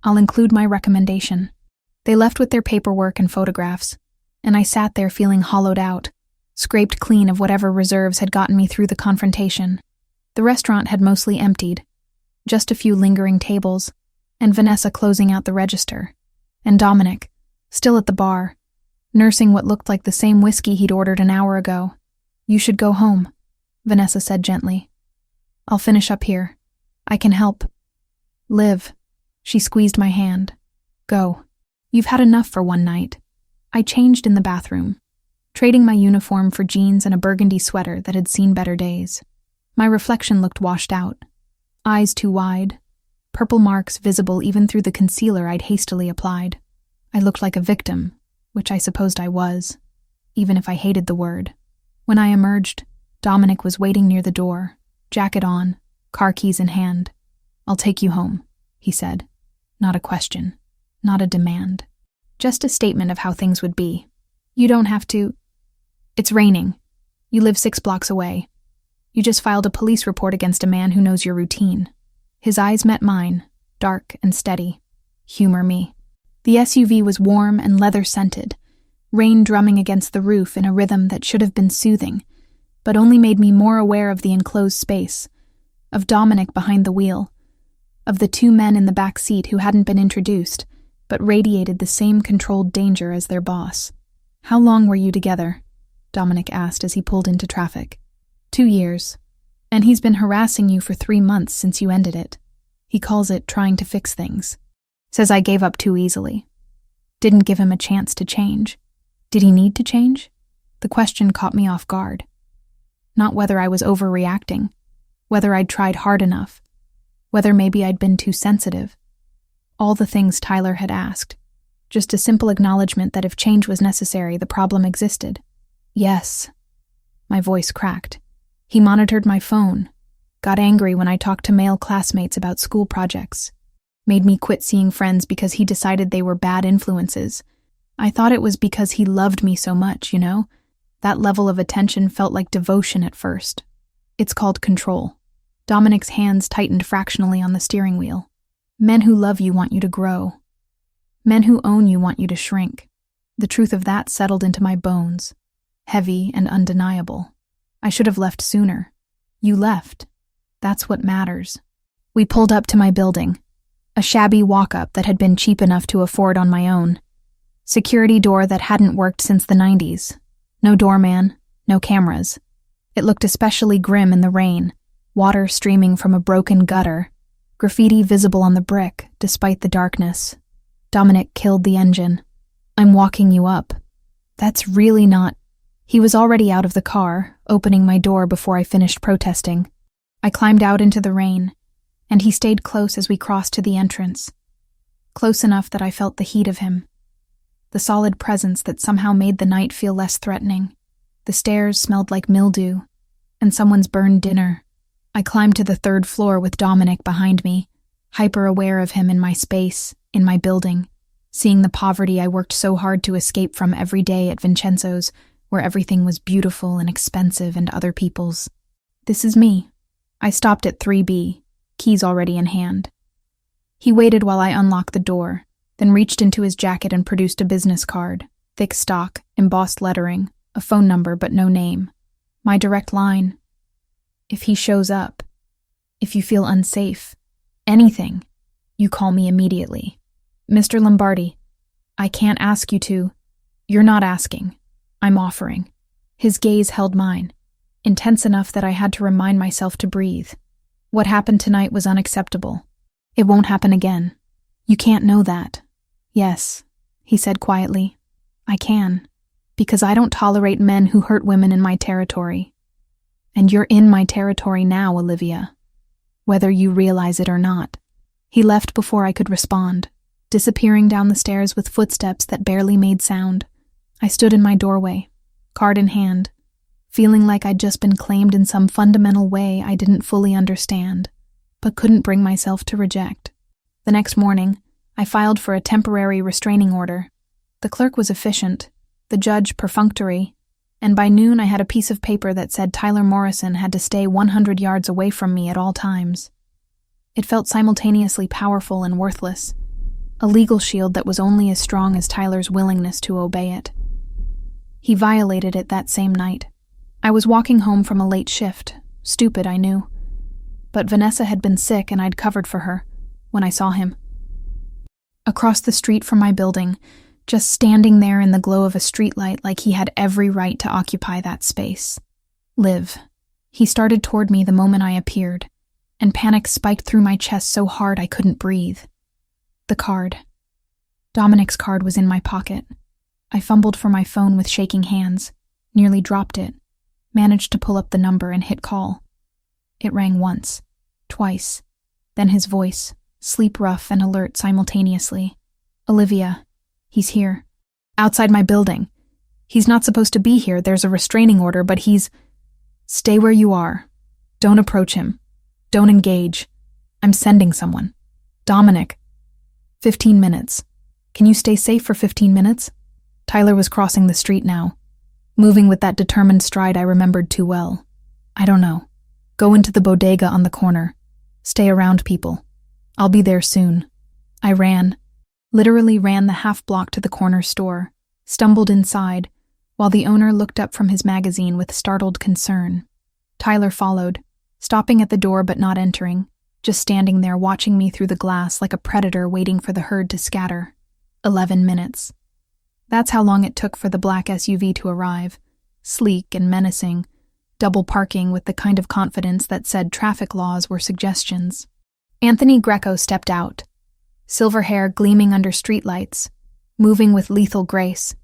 I'll include my recommendation. They left with their paperwork and photographs, and I sat there feeling hollowed out, scraped clean of whatever reserves had gotten me through the confrontation. The restaurant had mostly emptied, just a few lingering tables, and Vanessa closing out the register, and Dominic, still at the bar, nursing what looked like the same whiskey he'd ordered an hour ago. You should go home, Vanessa said gently. I'll finish up here. I can help. Liv. She squeezed my hand. Go. You've had enough for one night. I changed in the bathroom, trading my uniform for jeans and a burgundy sweater that had seen better days. My reflection looked washed out. Eyes too wide, purple marks visible even through the concealer I'd hastily applied. I looked like a victim, which I supposed I was, even if I hated the word. When I emerged, Dominic was waiting near the door, jacket on, car keys in hand. I'll take you home, he said. Not a question, not a demand. Just a statement of how things would be. You don't have to. It's raining. You live 6 blocks away. You just filed a police report against a man who knows your routine. His eyes met mine, dark and steady. Humor me. The SUV was warm and leather-scented, rain drumming against the roof in a rhythm that should have been soothing, but only made me more aware of the enclosed space, of Dominic behind the wheel, of the 2 men in the back seat who hadn't been introduced, but radiated the same controlled danger as their boss. How long were you together? Dominic asked as he pulled into traffic. 2 years. And he's been harassing you for 3 months since you ended it. He calls it trying to fix things. Says I gave up too easily. Didn't give him a chance to change. Did he need to change? The question caught me off guard. Not whether I was overreacting, whether I'd tried hard enough, whether maybe I'd been too sensitive. All the things Tyler had asked. Just a simple acknowledgement that if change was necessary, the problem existed. Yes. My voice cracked. He monitored my phone, got angry when I talked to male classmates about school projects, made me quit seeing friends because he decided they were bad influences. I thought it was because he loved me so much, you know? That level of attention felt like devotion at first. It's called control. Dominic's hands tightened fractionally on the steering wheel. Men who love you want you to grow. Men who own you want you to shrink. The truth of that settled into my bones, heavy and undeniable. I should have left sooner. You left. That's what matters. We pulled up to my building, a shabby walk-up that had been cheap enough to afford on my own. Security door that hadn't worked since the 90s. No doorman, no cameras. It looked especially grim in the rain, water streaming from a broken gutter, graffiti visible on the brick despite the darkness. Dominic killed the engine. I'm walking you up. That's really not... He was already out of the car, opening my door before I finished protesting. I climbed out into the rain, and he stayed close as we crossed to the entrance. Close enough that I felt the heat of him. The solid presence that somehow made the night feel less threatening. The stairs smelled like mildew, and someone's burned dinner. I climbed to the 3rd floor with Dominic behind me, hyper-aware of him in my space, in my building, seeing the poverty I worked so hard to escape from every day at Vincenzo's, where everything was beautiful and expensive and other people's. This is me. I stopped at 3B, keys already in hand. He waited while I unlocked the door, then reached into his jacket and produced a business card, thick stock, embossed lettering, a phone number but no name. My direct line. If he shows up, if you feel unsafe, anything, you call me immediately. Mr. Lombardi, I can't ask you to. You're not asking. I'm offering. His gaze held mine, intense enough that I had to remind myself to breathe. What happened tonight was unacceptable. It won't happen again. You can't know that. Yes, he said quietly. I can, because I don't tolerate men who hurt women in my territory. And you're in my territory now, Olivia, whether you realize it or not. He left before I could respond, disappearing down the stairs with footsteps that barely made sound. I stood in my doorway, card in hand, feeling like I'd just been claimed in some fundamental way I didn't fully understand, but couldn't bring myself to reject. The next morning, I filed for a temporary restraining order. The clerk was efficient, the judge perfunctory, and by noon I had a piece of paper that said Tyler Morrison had to stay 100 yards away from me at all times. It felt simultaneously powerful and worthless, a legal shield that was only as strong as Tyler's willingness to obey it. He violated it that same night. I was walking home from a late shift, stupid I knew, but Vanessa had been sick and I'd covered for her when I saw him. Across the street from my building, just standing there in the glow of a streetlight like he had every right to occupy that space. Liv. He started toward me the moment I appeared, and panic spiked through my chest so hard I couldn't breathe. The card. Dominic's card was in my pocket. I fumbled for my phone with shaking hands, nearly dropped it, managed to pull up the number and hit call. It rang once, twice, then his voice, sleep-rough and alert simultaneously. Olivia, he's here. Outside my building. He's not supposed to be here, there's a restraining order, but he's... Stay where you are. Don't approach him. Don't engage. I'm sending someone. Dominic. 15 minutes. Can you stay safe for 15 minutes? Tyler was crossing the street now, moving with that determined stride I remembered too well. I don't know. Go into the bodega on the corner. Stay around people. I'll be there soon. I ran, literally ran the half block to the corner store, stumbled inside, while the owner looked up from his magazine with startled concern. Tyler followed, stopping at the door but not entering, just standing there watching me through the glass like a predator waiting for the herd to scatter. 11 minutes. That's how long it took for the black SUV to arrive, sleek and menacing, double parking with the kind of confidence that said traffic laws were suggestions. Anthony Greco stepped out, silver hair gleaming under streetlights, moving with lethal grace,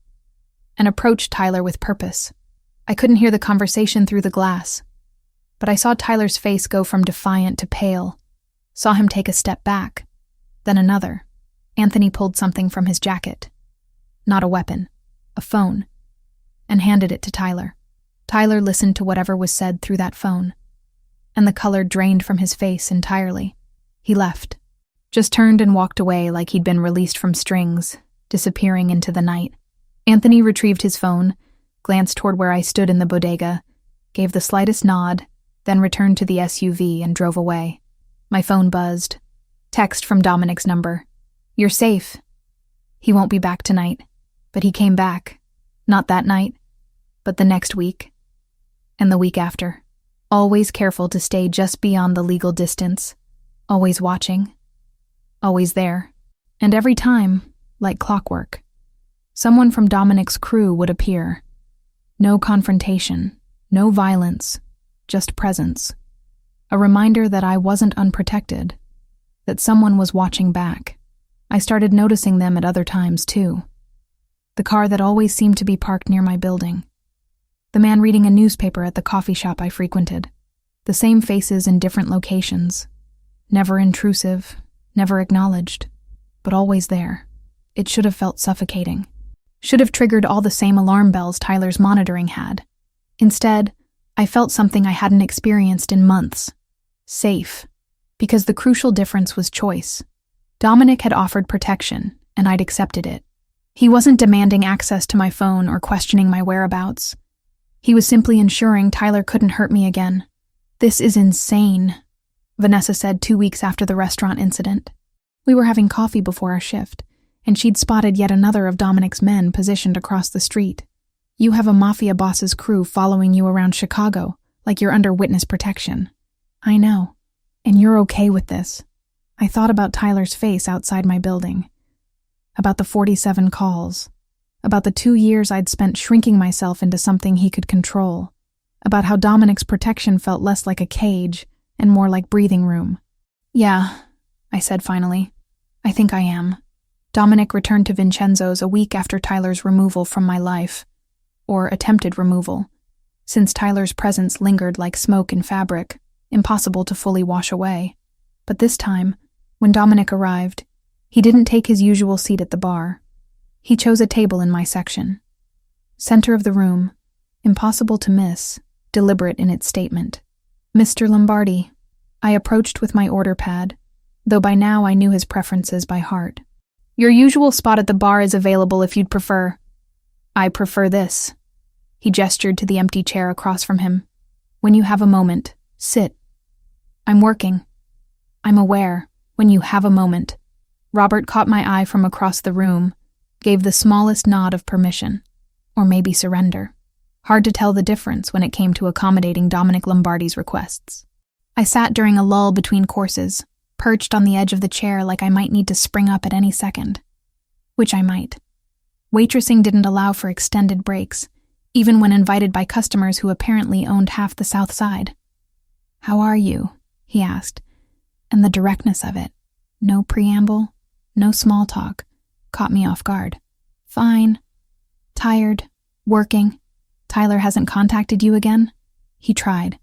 and approached Tyler with purpose. I couldn't hear the conversation through the glass, but I saw Tyler's face go from defiant to pale, saw him take a step back, then another. Anthony pulled something from his jacket. Not a weapon, a phone, and handed it to Tyler. Tyler listened to whatever was said through that phone, and the color drained from his face entirely. He left, just turned and walked away like he'd been released from strings, disappearing into the night. Anthony retrieved his phone, glanced toward where I stood in the bodega, gave the slightest nod, then returned to the SUV and drove away. My phone buzzed. Text from Dominic's number. You're safe. He won't be back tonight, but he came back. Not that night, but the next week. And the week after. Always careful to stay just beyond the legal distance. Always watching. Always there. And every time, like clockwork, someone from Dominic's crew would appear. No confrontation, no violence, just presence. A reminder that I wasn't unprotected, that someone was watching back. I started noticing them at other times, too. The car that always seemed to be parked near my building. The man reading a newspaper at the coffee shop I frequented. The same faces in different locations. Never intrusive, never acknowledged, but always there. It should have felt suffocating. Should have triggered all the same alarm bells Tyler's monitoring had. Instead, I felt something I hadn't experienced in months. Safe. Because the crucial difference was choice. Dominic had offered protection, and I'd accepted it. He wasn't demanding access to my phone or questioning my whereabouts. He was simply ensuring Tyler couldn't hurt me again. This is insane, Vanessa said 2 weeks after the restaurant incident. We were having coffee before our shift, and she'd spotted yet another of Dominic's men positioned across the street. You have a Mafia boss's crew following you around Chicago, like you're under witness protection. I know, and you're okay with this. I thought about Tyler's face outside my building, about the 47 calls, about the 2 years I'd spent shrinking myself into something he could control, about how Dominic's protection felt less like a cage and more like breathing room. Yeah, I said finally. I think I am. Dominic returned to Vincenzo's a week after Tyler's removal from my life, or attempted removal, since Tyler's presence lingered like smoke in fabric, impossible to fully wash away. But this time, when Dominic arrived, he didn't take his usual seat at the bar. He chose a table in my section. Center of the room, impossible to miss, deliberate in its statement. Mr. Lombardi. I approached with my order pad, though by now I knew his preferences by heart. Your usual spot at the bar is available if you'd prefer. I prefer this. He gestured to the empty chair across from him. When you have a moment, sit. I'm working. I'm aware. When you have a moment. Robert caught my eye from across the room, gave the smallest nod of permission, or maybe surrender. Hard to tell the difference when it came to accommodating Dominic Lombardi's requests. I sat during a lull between courses, perched on the edge of the chair like I might need to spring up at any second. Which I might. Waitressing didn't allow for extended breaks, even when invited by customers who apparently owned half the South Side. How are you? He asked, and the directness of it, no preamble, no small talk, caught me off guard. Fine. Tired. Working. Tyler hasn't contacted you again? He tried.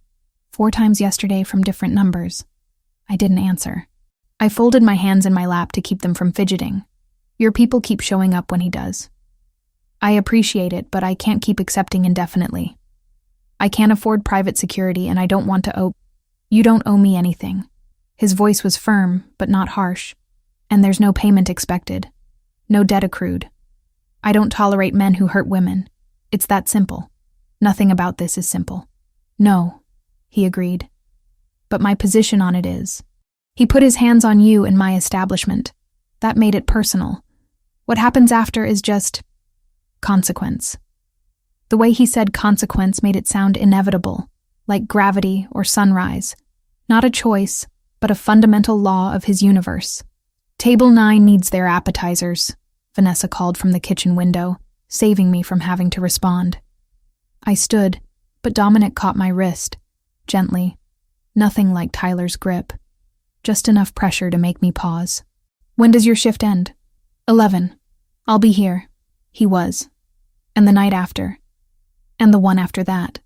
4 times yesterday from different numbers. I didn't answer. I folded my hands in my lap to keep them from fidgeting. Your people keep showing up when he does. I appreciate it, but I can't keep accepting indefinitely. I can't afford private security and I don't want to owe... You don't owe me anything. His voice was firm, but not harsh. And there's no payment expected. No debt accrued. I don't tolerate men who hurt women. It's that simple. Nothing about this is simple. No, he agreed. But my position on it is. He put his hands on you in my establishment. That made it personal. What happens after is just consequence. The way he said consequence made it sound inevitable, like gravity or sunrise. Not a choice, but a fundamental law of his universe. Table 9 needs their appetizers, Vanessa called from the kitchen window, saving me from having to respond. I stood, but Dominic caught my wrist, gently. Nothing like Tyler's grip. Just enough pressure to make me pause. When does your shift end? 11. I'll be here. He was. And the night after. And the one after that.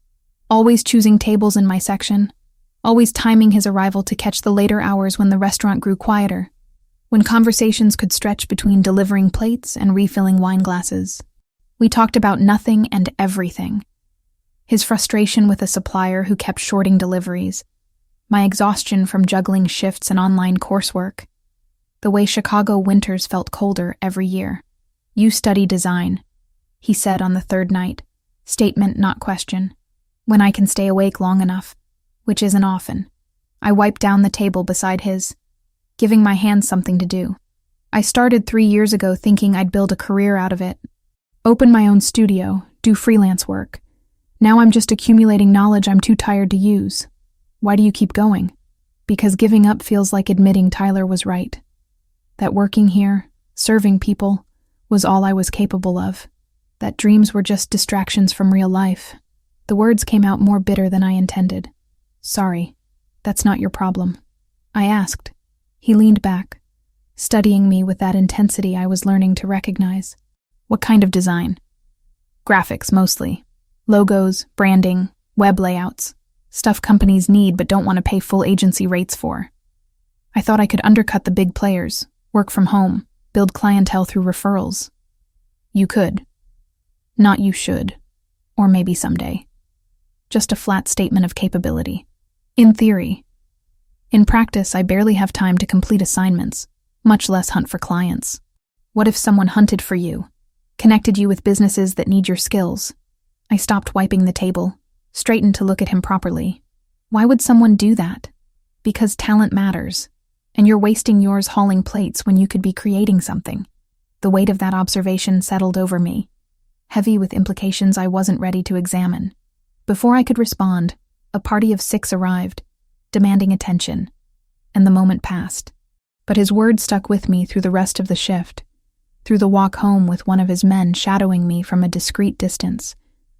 Always choosing tables in my section. Always timing his arrival to catch the later hours when the restaurant grew quieter. When conversations could stretch between delivering plates and refilling wine glasses. We talked about nothing and everything. His frustration with a supplier who kept shorting deliveries. My exhaustion from juggling shifts and online coursework. The way Chicago winters felt colder every year. You study design, he said on the 3rd night. Statement, not question. When I can stay awake long enough, which isn't often. I wiped down the table beside his, giving my hands something to do. I started 3 years ago thinking I'd build a career out of it. Open my own studio, do freelance work. Now I'm just accumulating knowledge I'm too tired to use. Why do you keep going? Because giving up feels like admitting Tyler was right. That working here, serving people, was all I was capable of. That dreams were just distractions from real life. The words came out more bitter than I intended. Sorry, that's not your problem. I asked. He leaned back, studying me with that intensity I was learning to recognize. What kind of design? Graphics, mostly. Logos, branding, web layouts. Stuff companies need but don't want to pay full agency rates for. I thought I could undercut the big players, work from home, build clientele through referrals. You could. Not you should. Or maybe someday. Just a flat statement of capability. In theory. In practice, I barely have time to complete assignments, much less hunt for clients. What if someone hunted for you, connected you with businesses that need your skills? I stopped wiping the table, straightened to look at him properly. Why would someone do that? Because talent matters, and you're wasting yours hauling plates when you could be creating something. The weight of that observation settled over me, heavy with implications I wasn't ready to examine. Before I could respond, a party of 6 arrived, demanding attention, and the moment passed. But his words stuck with me through the rest of the shift, through the walk home with one of his men shadowing me from a discreet distance,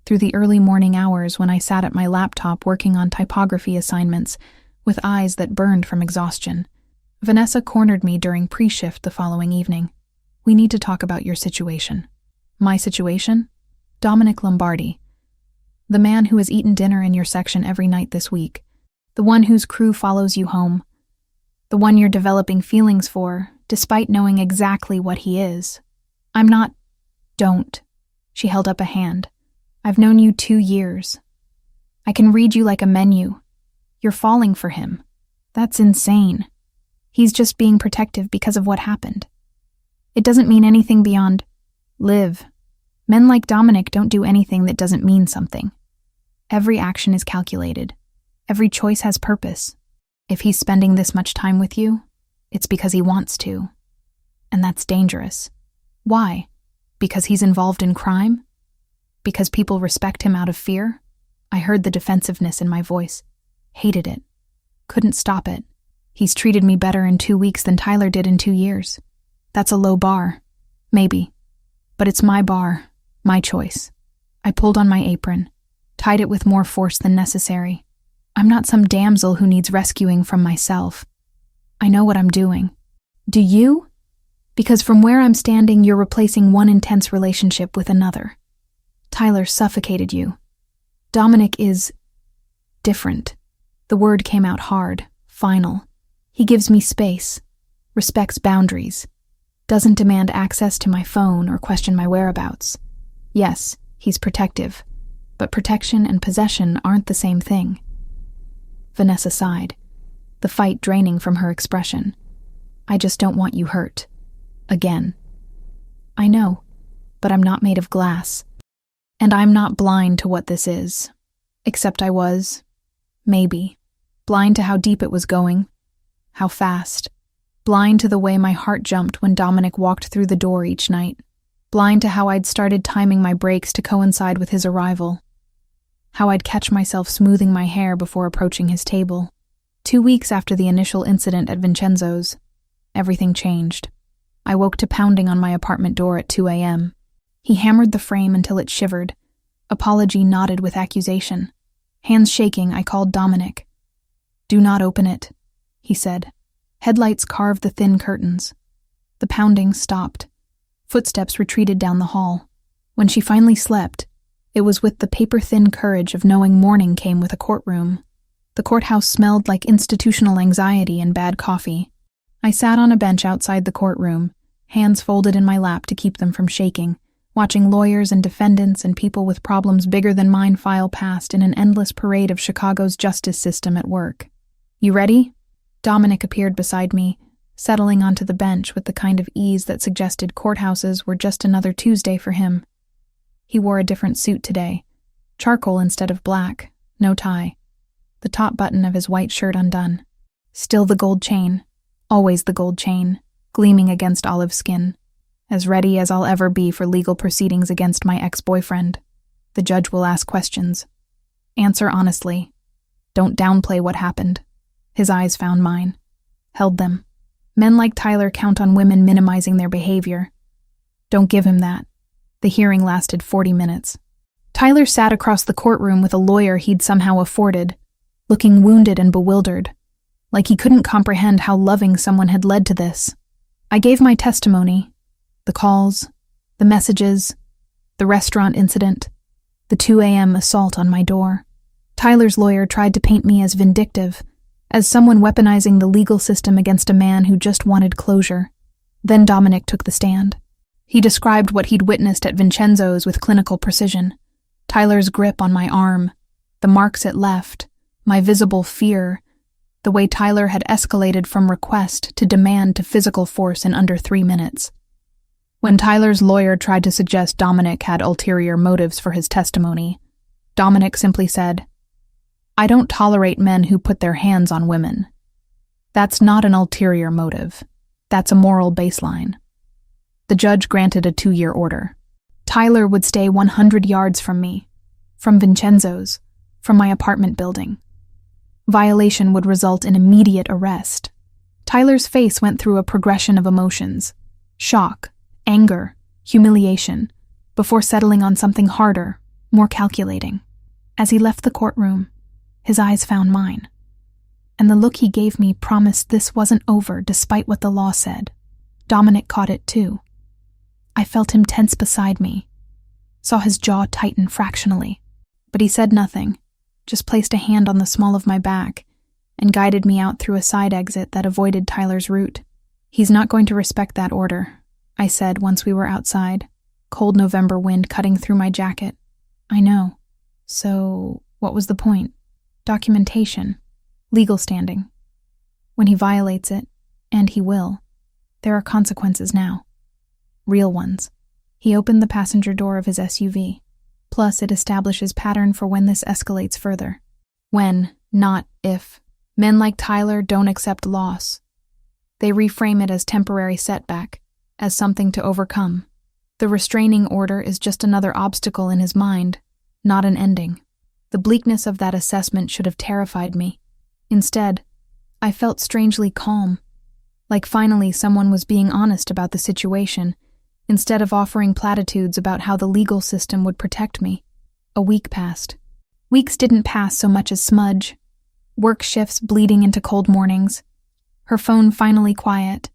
through the early morning hours when I sat at my laptop working on typography assignments with eyes that burned from exhaustion. Vanessa cornered me during pre-shift the following evening. We need to talk about your situation. My situation? Dominic Lombardi. The man who has eaten dinner in your section every night this week. The one whose crew follows you home. The one you're developing feelings for, despite knowing exactly what he is. I'm not... Don't. She held up a hand. I've known you 2 years. I can read you like a menu. You're falling for him. That's insane. He's just being protective because of what happened. It doesn't mean anything beyond live. Men like Dominic don't do anything that doesn't mean something. Every action is calculated. Every choice has purpose. If he's spending this much time with you, it's because he wants to. And that's dangerous. Why? Because he's involved in crime? Because people respect him out of fear? I heard the defensiveness in my voice. Hated it. Couldn't stop it. He's treated me better in 2 weeks than Tyler did in 2 years. That's a low bar. Maybe. But it's my bar. My choice. I pulled on my apron. Tied it with more force than necessary. I'm not some damsel who needs rescuing from myself. I know what I'm doing. Do you? Because from where I'm standing, you're replacing one intense relationship with another. Tyler suffocated you. Dominic is different. The word came out hard, final. He gives me space, respects boundaries, doesn't demand access to my phone or question my whereabouts. Yes, he's protective, but protection and possession aren't the same thing. Vanessa sighed, the fight draining from her expression. I just don't want you hurt. Again. I know, but I'm not made of glass. And I'm not blind to what this is. Except I was, maybe, blind to how deep it was going, how fast, blind to the way my heart jumped when Dominic walked through the door each night, blind to how I'd started timing my breaks to coincide with his arrival, how I'd catch myself smoothing my hair before approaching his table. 2 weeks after the initial incident at Vincenzo's, everything changed. I woke to pounding on my apartment door at 2 a.m. He hammered the frame until it shivered. Apology nodded with accusation. Hands shaking, I called Dominic. "Do not open it," he said. Headlights carved the thin curtains. The pounding stopped. Footsteps retreated down the hall. When she finally slept, it was with the paper-thin courage of knowing morning came with a courtroom. The courthouse smelled like institutional anxiety and bad coffee. I sat on a bench outside the courtroom, hands folded in my lap to keep them from shaking, watching lawyers and defendants and people with problems bigger than mine file past in an endless parade of Chicago's justice system at work. "You ready?" Dominic appeared beside me, settling onto the bench with the kind of ease that suggested courthouses were just another Tuesday for him. He wore a different suit today, charcoal instead of black, no tie, the top button of his white shirt undone. Still the gold chain, always the gold chain, gleaming against olive skin. As ready as I'll ever be for legal proceedings against my ex-boyfriend. The judge will ask questions. Answer honestly. Don't downplay what happened. His eyes found mine. Held them. Men like Tyler count on women minimizing their behavior. Don't give him that. The hearing lasted 40 minutes. Tyler sat across the courtroom with a lawyer he'd somehow afforded, looking wounded and bewildered, like he couldn't comprehend how loving someone had led to this. I gave my testimony. The calls, the messages, the restaurant incident, the 2 a.m. assault on my door. Tyler's lawyer tried to paint me as vindictive, as someone weaponizing the legal system against a man who just wanted closure. Then Dominic took the stand. He described what he'd witnessed at Vincenzo's with clinical precision. Tyler's grip on my arm, the marks it left, my visible fear, the way Tyler had escalated from request to demand to physical force in under 3 minutes. When Tyler's lawyer tried to suggest Dominic had ulterior motives for his testimony, Dominic simply said, "I don't tolerate men who put their hands on women. That's not an ulterior motive. That's a moral baseline." The judge granted a 2-year order. Tyler would stay 100 yards from me, from Vincenzo's, from my apartment building. Violation would result in immediate arrest. Tyler's face went through a progression of emotions. Shock, anger, humiliation, before settling on something harder, more calculating. As he left the courtroom, his eyes found mine. And the look he gave me promised this wasn't over despite what the law said. Dominic caught it too. I felt him tense beside me, saw his jaw tighten fractionally, but he said nothing, just placed a hand on the small of my back and guided me out through a side exit that avoided Tyler's route. "He's not going to respect that order," I said once we were outside, cold November wind cutting through my jacket. I know. So, what was the point? Documentation. Legal standing. When he violates it, and he will, there are consequences now. Real ones. He opened the passenger door of his SUV. Plus, it establishes pattern for when this escalates further. When, not if. Men like Tyler don't accept loss. They reframe it as temporary setback, as something to overcome. The restraining order is just another obstacle in his mind, not an ending. The bleakness of that assessment should have terrified me. Instead, I felt strangely calm, like finally someone was being honest about the situation, instead of offering platitudes about how the legal system would protect me. A week passed. Weeks didn't pass so much as smudge. Work shifts bleeding into cold mornings. Her phone finally quiet.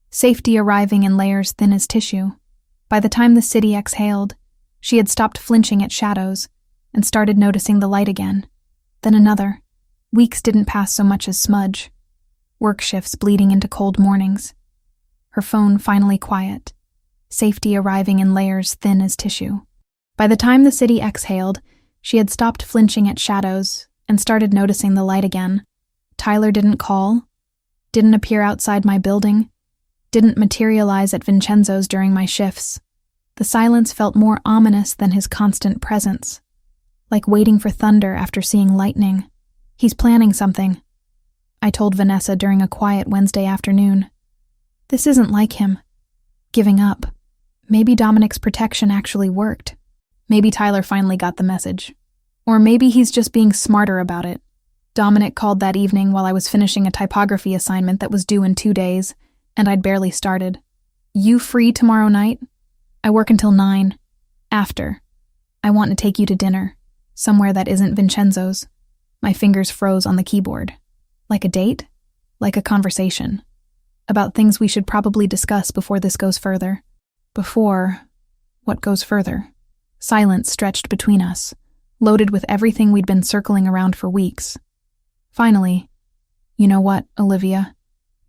Safety arriving in layers thin as tissue. By the time the city exhaled, she had stopped flinching at shadows and started noticing the light again. Then another. Weeks didn't pass so much as smudge. Work shifts bleeding into cold mornings. Her phone finally quiet. Safety arriving in layers thin as tissue. By the time the city exhaled, she had stopped flinching at shadows and started noticing the light again. Tyler didn't call, didn't appear outside my building, didn't materialize at Vincenzo's during my shifts. The silence felt more ominous than his constant presence, like waiting for thunder after seeing lightning. He's planning something, I told Vanessa during a quiet Wednesday afternoon. This isn't like him. Giving up. Maybe Dominic's protection actually worked. Maybe Tyler finally got the message. Or maybe he's just being smarter about it. Dominic called that evening while I was finishing a typography assignment that was due in 2 days, and I'd barely started. You free tomorrow night? I work until 9. After. I want to take you to dinner. Somewhere that isn't Vincenzo's. My fingers froze on the keyboard. Like a date? Like a conversation. About things we should probably discuss before this goes further. Before what goes further? Silence stretched between us, loaded with everything we'd been circling around for weeks. Finally, you know what, Olivia?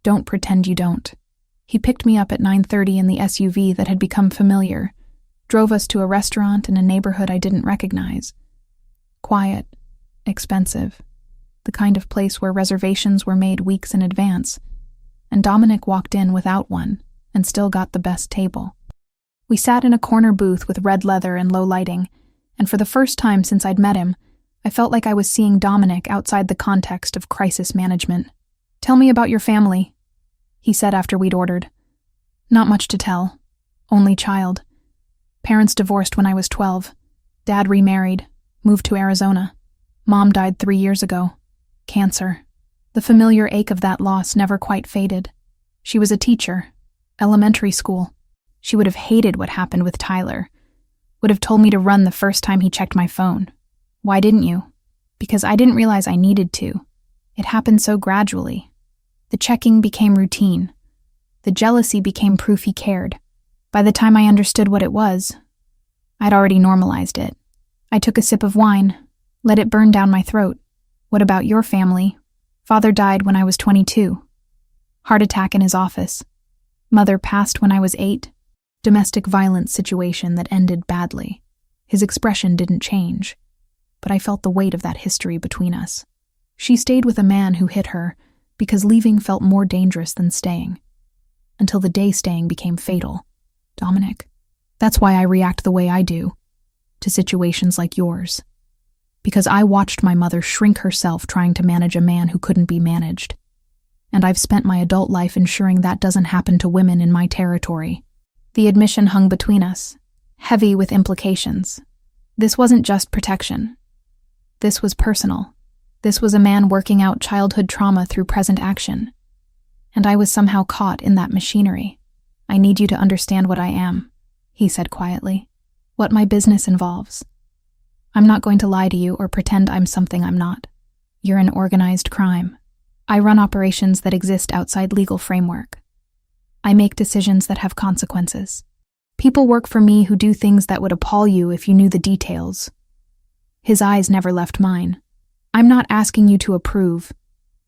Don't pretend you don't. He picked me up at 9:30 in the SUV that had become familiar, drove us to a restaurant in a neighborhood I didn't recognize. Quiet, expensive, the kind of place where reservations were made weeks in advance, and Dominic walked in without one and still got the best table. We sat in a corner booth with red leather and low lighting, and for the first time since I'd met him, I felt like I was seeing Dominic outside the context of crisis management. Tell me about your family, he said after we'd ordered. Not much to tell. Only child. Parents divorced when I was 12. Dad remarried, moved to Arizona. Mom died 3 years ago. Cancer. The familiar ache of that loss never quite faded. She was a teacher. Elementary school. She would have hated what happened with Tyler. Would have told me to run the first time he checked my phone. Why didn't you? Because I didn't realize I needed to. It happened so gradually. The checking became routine. The jealousy became proof he cared. By the time I understood what it was, I'd already normalized it. I took a sip of wine, let it burn down my throat. What about your family? Father died when I was 22. Heart attack in his office. Mother passed when I was 8. Domestic violence situation that ended badly. His expression didn't change, but I felt the weight of that history between us. She stayed with a man who hit her because leaving felt more dangerous than staying. Until the day staying became fatal. Dominic. That's why I react the way I do to situations like yours. Because I watched my mother shrink herself trying to manage a man who couldn't be managed. And I've spent my adult life ensuring that doesn't happen to women in my territory. The admission hung between us, heavy with implications. This wasn't just protection. This was personal. This was a man working out childhood trauma through present action. And I was somehow caught in that machinery. I need you to understand what I am, he said quietly. What my business involves. I'm not going to lie to you or pretend I'm something I'm not. You're an organized crime. I run operations that exist outside legal framework. I make decisions that have consequences. People work for me who do things that would appall you if you knew the details. His eyes never left mine. I'm not asking you to approve,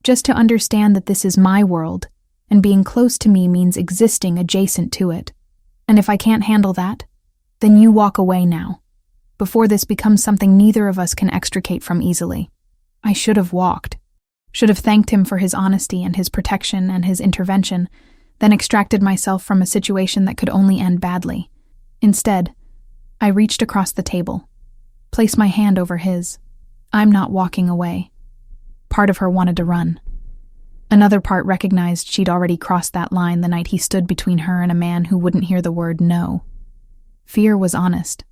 just to understand that this is my world, and being close to me means existing adjacent to it. And if I can't handle that, then you walk away now. before this becomes something neither of us can extricate from easily. I should have walked. Should have thanked him for his honesty and his protection and his intervention, then extracted myself from a situation that could only end badly. Instead, I reached across the table, placed my hand over his. I'm not walking away. Part of her wanted to run. Another part recognized she'd already crossed that line the night he stood between her and a man who wouldn't hear the word no. Fear was honest.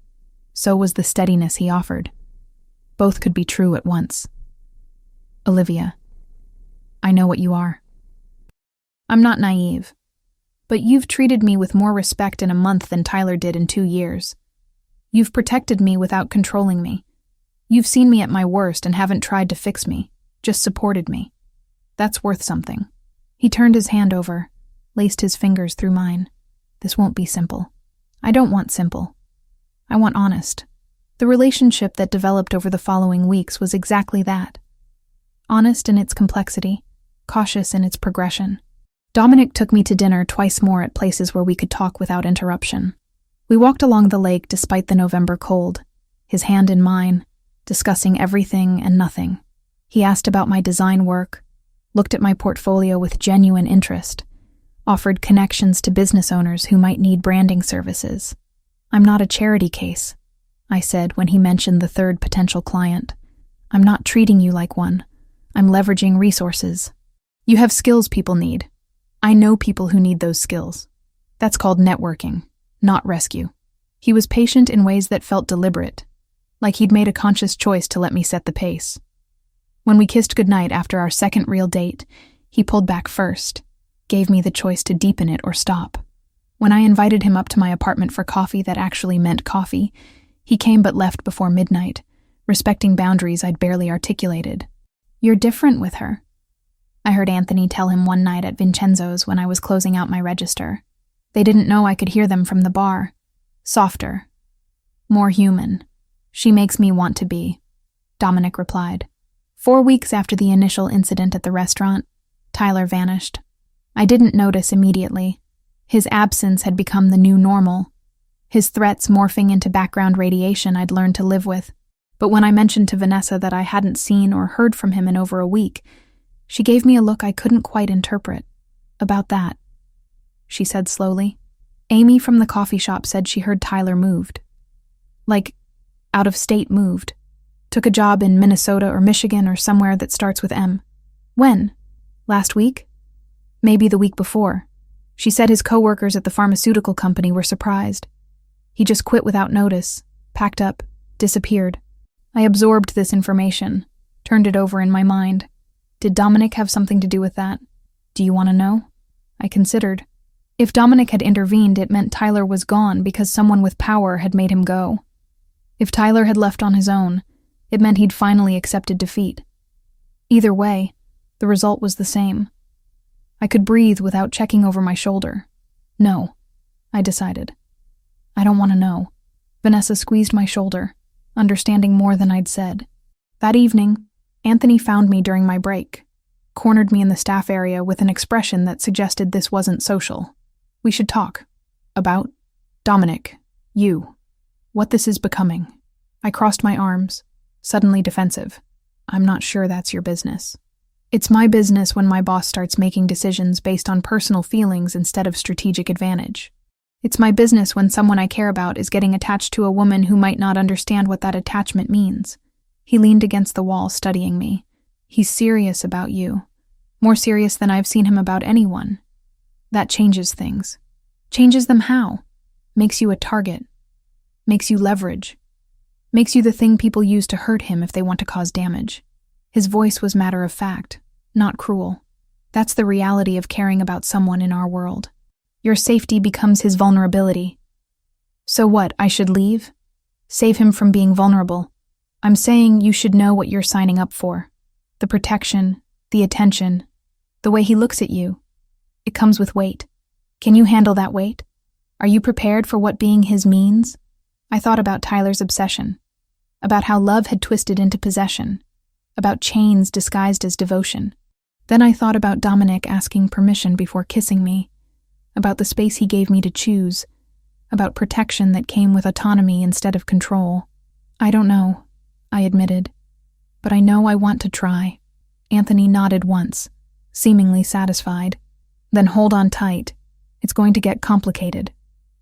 So was the steadiness he offered. Both could be true at once. Olivia, I know what you are. I'm not naive, but you've treated me with more respect in a month than Tyler did in 2 years. You've protected me without controlling me. You've seen me at my worst and haven't tried to fix me, just supported me. That's worth something. He turned his hand over, laced his fingers through mine. This won't be simple. I don't want simple. I want honest. The relationship that developed over the following weeks was exactly that. Honest in its complexity, cautious in its progression. Dominic took me to dinner twice more at places where we could talk without interruption. We walked along the lake despite the November cold, his hand in mine, discussing everything and nothing. He asked about my design work, looked at my portfolio with genuine interest, offered connections to business owners who might need branding services. I'm not a charity case, I said when he mentioned the third potential client. I'm not treating you like one. I'm leveraging resources. You have skills people need. I know people who need those skills. That's called networking, not rescue. He was patient in ways that felt deliberate, like he'd made a conscious choice to let me set the pace. When we kissed goodnight after our second real date, he pulled back first, gave me the choice to deepen it or stop. When I invited him up to my apartment for coffee that actually meant coffee, he came but left before midnight, respecting boundaries I'd barely articulated. You're different with her, I heard Anthony tell him one night at Vincenzo's when I was closing out my register. They didn't know I could hear them from the bar. Softer. More human. She makes me want to be, Dominic replied. 4 weeks after the initial incident at the restaurant, Tyler vanished. I didn't notice immediately. His absence had become the new normal, his threats morphing into background radiation I'd learned to live with. But when I mentioned to Vanessa that I hadn't seen or heard from him in over a week, she gave me a look I couldn't quite interpret. About that, she said slowly. Amy from the coffee shop said she heard Tyler moved. Like, out of state moved. Took a job in Minnesota or Michigan or somewhere that starts with M. When? Last week? Maybe the week before. She said his coworkers at the pharmaceutical company were surprised. He just quit without notice, packed up, disappeared. I absorbed this information, turned it over in my mind. Did Dominic have something to do with that? Do you want to know? I considered. If Dominic had intervened, it meant Tyler was gone because someone with power had made him go. If Tyler had left on his own, it meant he'd finally accepted defeat. Either way, the result was the same. I could breathe without checking over my shoulder. No, I decided. I don't want to know. Vanessa squeezed my shoulder, understanding more than I'd said. That evening, Anthony found me during my break, cornered me in the staff area with an expression that suggested this wasn't social. We should talk. About Dominic, you, what this is becoming. I crossed my arms, suddenly defensive. I'm not sure that's your business. It's my business when my boss starts making decisions based on personal feelings instead of strategic advantage. It's my business when someone I care about is getting attached to a woman who might not understand what that attachment means. He leaned against the wall, studying me. He's serious about you. More serious than I've seen him about anyone. That changes things. Changes them how? Makes you a target. Makes you leverage. Makes you the thing people use to hurt him if they want to cause damage. His voice was matter of fact, not cruel. That's the reality of caring about someone in our world. Your safety becomes his vulnerability. So what, I should leave? Save him from being vulnerable. I'm saying you should know what you're signing up for. The protection, the attention, the way he looks at you. It comes with weight. Can you handle that weight? Are you prepared for what being his means? I thought about Tyler's obsession, about how love had twisted into possession, about chains disguised as devotion. Then I thought about Dominic asking permission before kissing me, about the space he gave me to choose, about protection that came with autonomy instead of control. I don't know, I admitted, but I know I want to try. Anthony nodded once, seemingly satisfied. Then hold on tight. It's going to get complicated.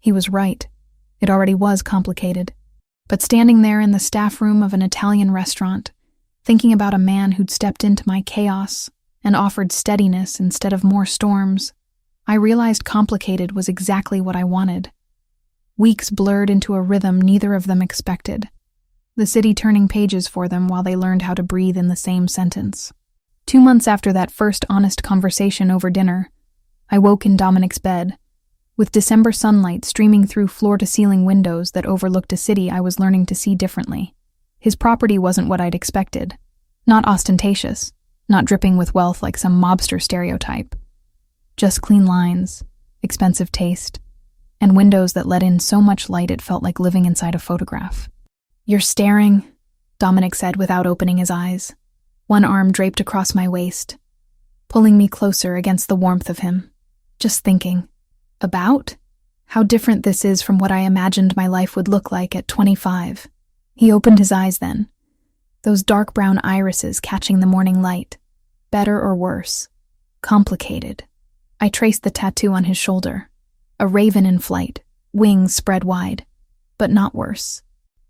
He was right. It already was complicated. But standing there in the staff room of an Italian restaurant, thinking about a man who'd stepped into my chaos and offered steadiness instead of more storms, I realized complicated was exactly what I wanted. Weeks blurred into a rhythm neither of them expected, the city turning pages for them while they learned how to breathe in the same sentence. 2 months after that first honest conversation over dinner, I woke in Dominic's bed, with December sunlight streaming through floor-to-ceiling windows that overlooked a city I was learning to see differently. His property wasn't what I'd expected. Not ostentatious, not dripping with wealth like some mobster stereotype. Just clean lines, expensive taste, and windows that let in so much light it felt like living inside a photograph. "You're staring," Dominic said without opening his eyes, one arm draped across my waist, pulling me closer against the warmth of him. "Just thinking. About? How different this is from what I imagined my life would look like at 25. He opened his eyes then, those dark brown irises catching the morning light. Better or worse? Complicated. I traced the tattoo on his shoulder. A raven in flight, wings spread wide. But not worse.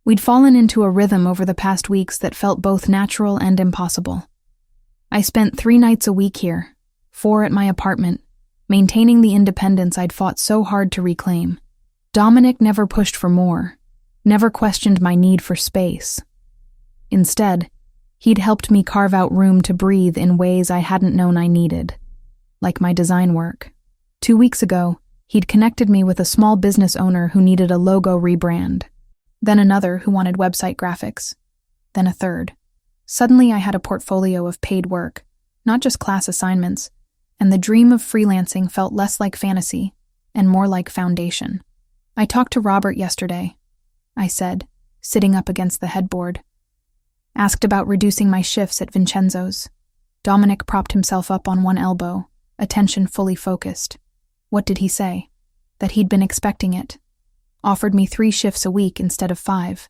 We'd fallen into a rhythm over the past weeks that felt both natural and impossible. I spent 3 nights a week here, 4 at my apartment, maintaining the independence I'd fought so hard to reclaim. Dominic never pushed for more, never questioned my need for space. Instead, he'd helped me carve out room to breathe in ways I hadn't known I needed, like my design work. 2 weeks ago, he'd connected me with a small business owner who needed a logo rebrand, then another who wanted website graphics, then a third. Suddenly I had a portfolio of paid work, not just class assignments, and the dream of freelancing felt less like fantasy and more like foundation. "I talked to Robert yesterday," I said, sitting up against the headboard. "Asked about reducing my shifts at Vincenzo's." Dominic propped himself up on one elbow, attention fully focused. What did he say? That he'd been expecting it. Offered me 3 shifts a week instead of 5.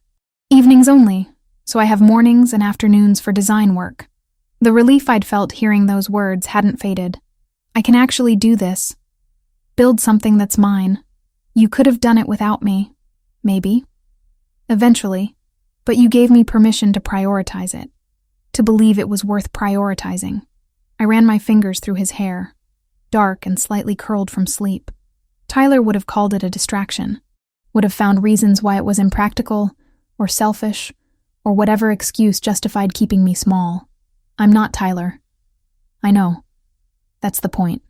Evenings only, so I have mornings and afternoons for design work. The relief I'd felt hearing those words hadn't faded. I can actually do this. Build something that's mine. You could have done it without me. Maybe. Eventually. But you gave me permission to prioritize it. To believe it was worth prioritizing. I ran my fingers through his hair, dark and slightly curled from sleep. Tyler would have called it a distraction. Would have found reasons why it was impractical, or selfish, or whatever excuse justified keeping me small. I'm not Tyler. I know. That's the point.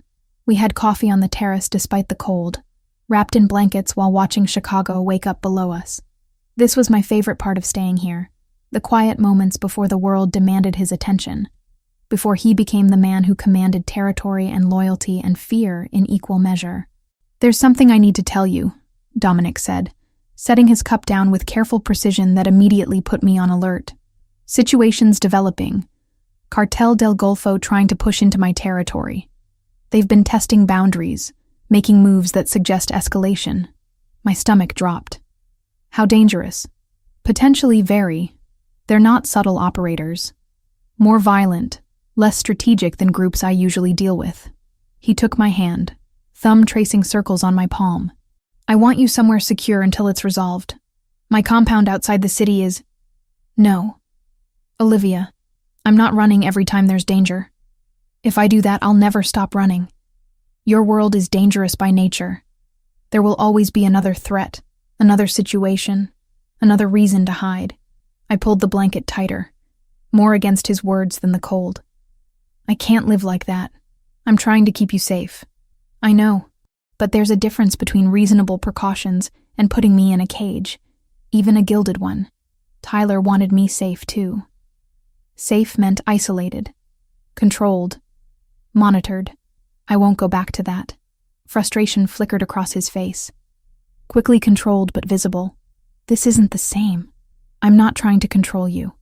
We had coffee on the terrace despite the cold, wrapped in blankets while watching Chicago wake up below us. This was my favorite part of staying here, the quiet moments before the world demanded his attention, before he became the man who commanded territory and loyalty and fear in equal measure. "There's something I need to tell you," Dominic said, setting his cup down with careful precision that immediately put me on alert. "Situation's developing. Cartel del Golfo trying to push into my territory. They've been testing boundaries, making moves that suggest escalation." My stomach dropped. "How dangerous?" "Potentially very. They're not subtle operators. More violent, less strategic than groups I usually deal with." He took my hand, thumb tracing circles on my palm. "I want you somewhere secure until it's resolved. My compound outside the city is—" "No. Olivia, I'm not running every time there's danger. If I do that, I'll never stop running. Your world is dangerous by nature. There will always be another threat, another situation, another reason to hide." I pulled the blanket tighter, more against his words than the cold. "I can't live like that. I'm trying to keep you safe." "I know, but there's a difference between reasonable precautions and putting me in a cage, even a gilded one. Tyler wanted me safe too. Safe meant isolated, controlled, monitored. I won't go back to that." Frustration flickered across his face. Quickly controlled but visible. "This isn't the same. I'm not trying to control you.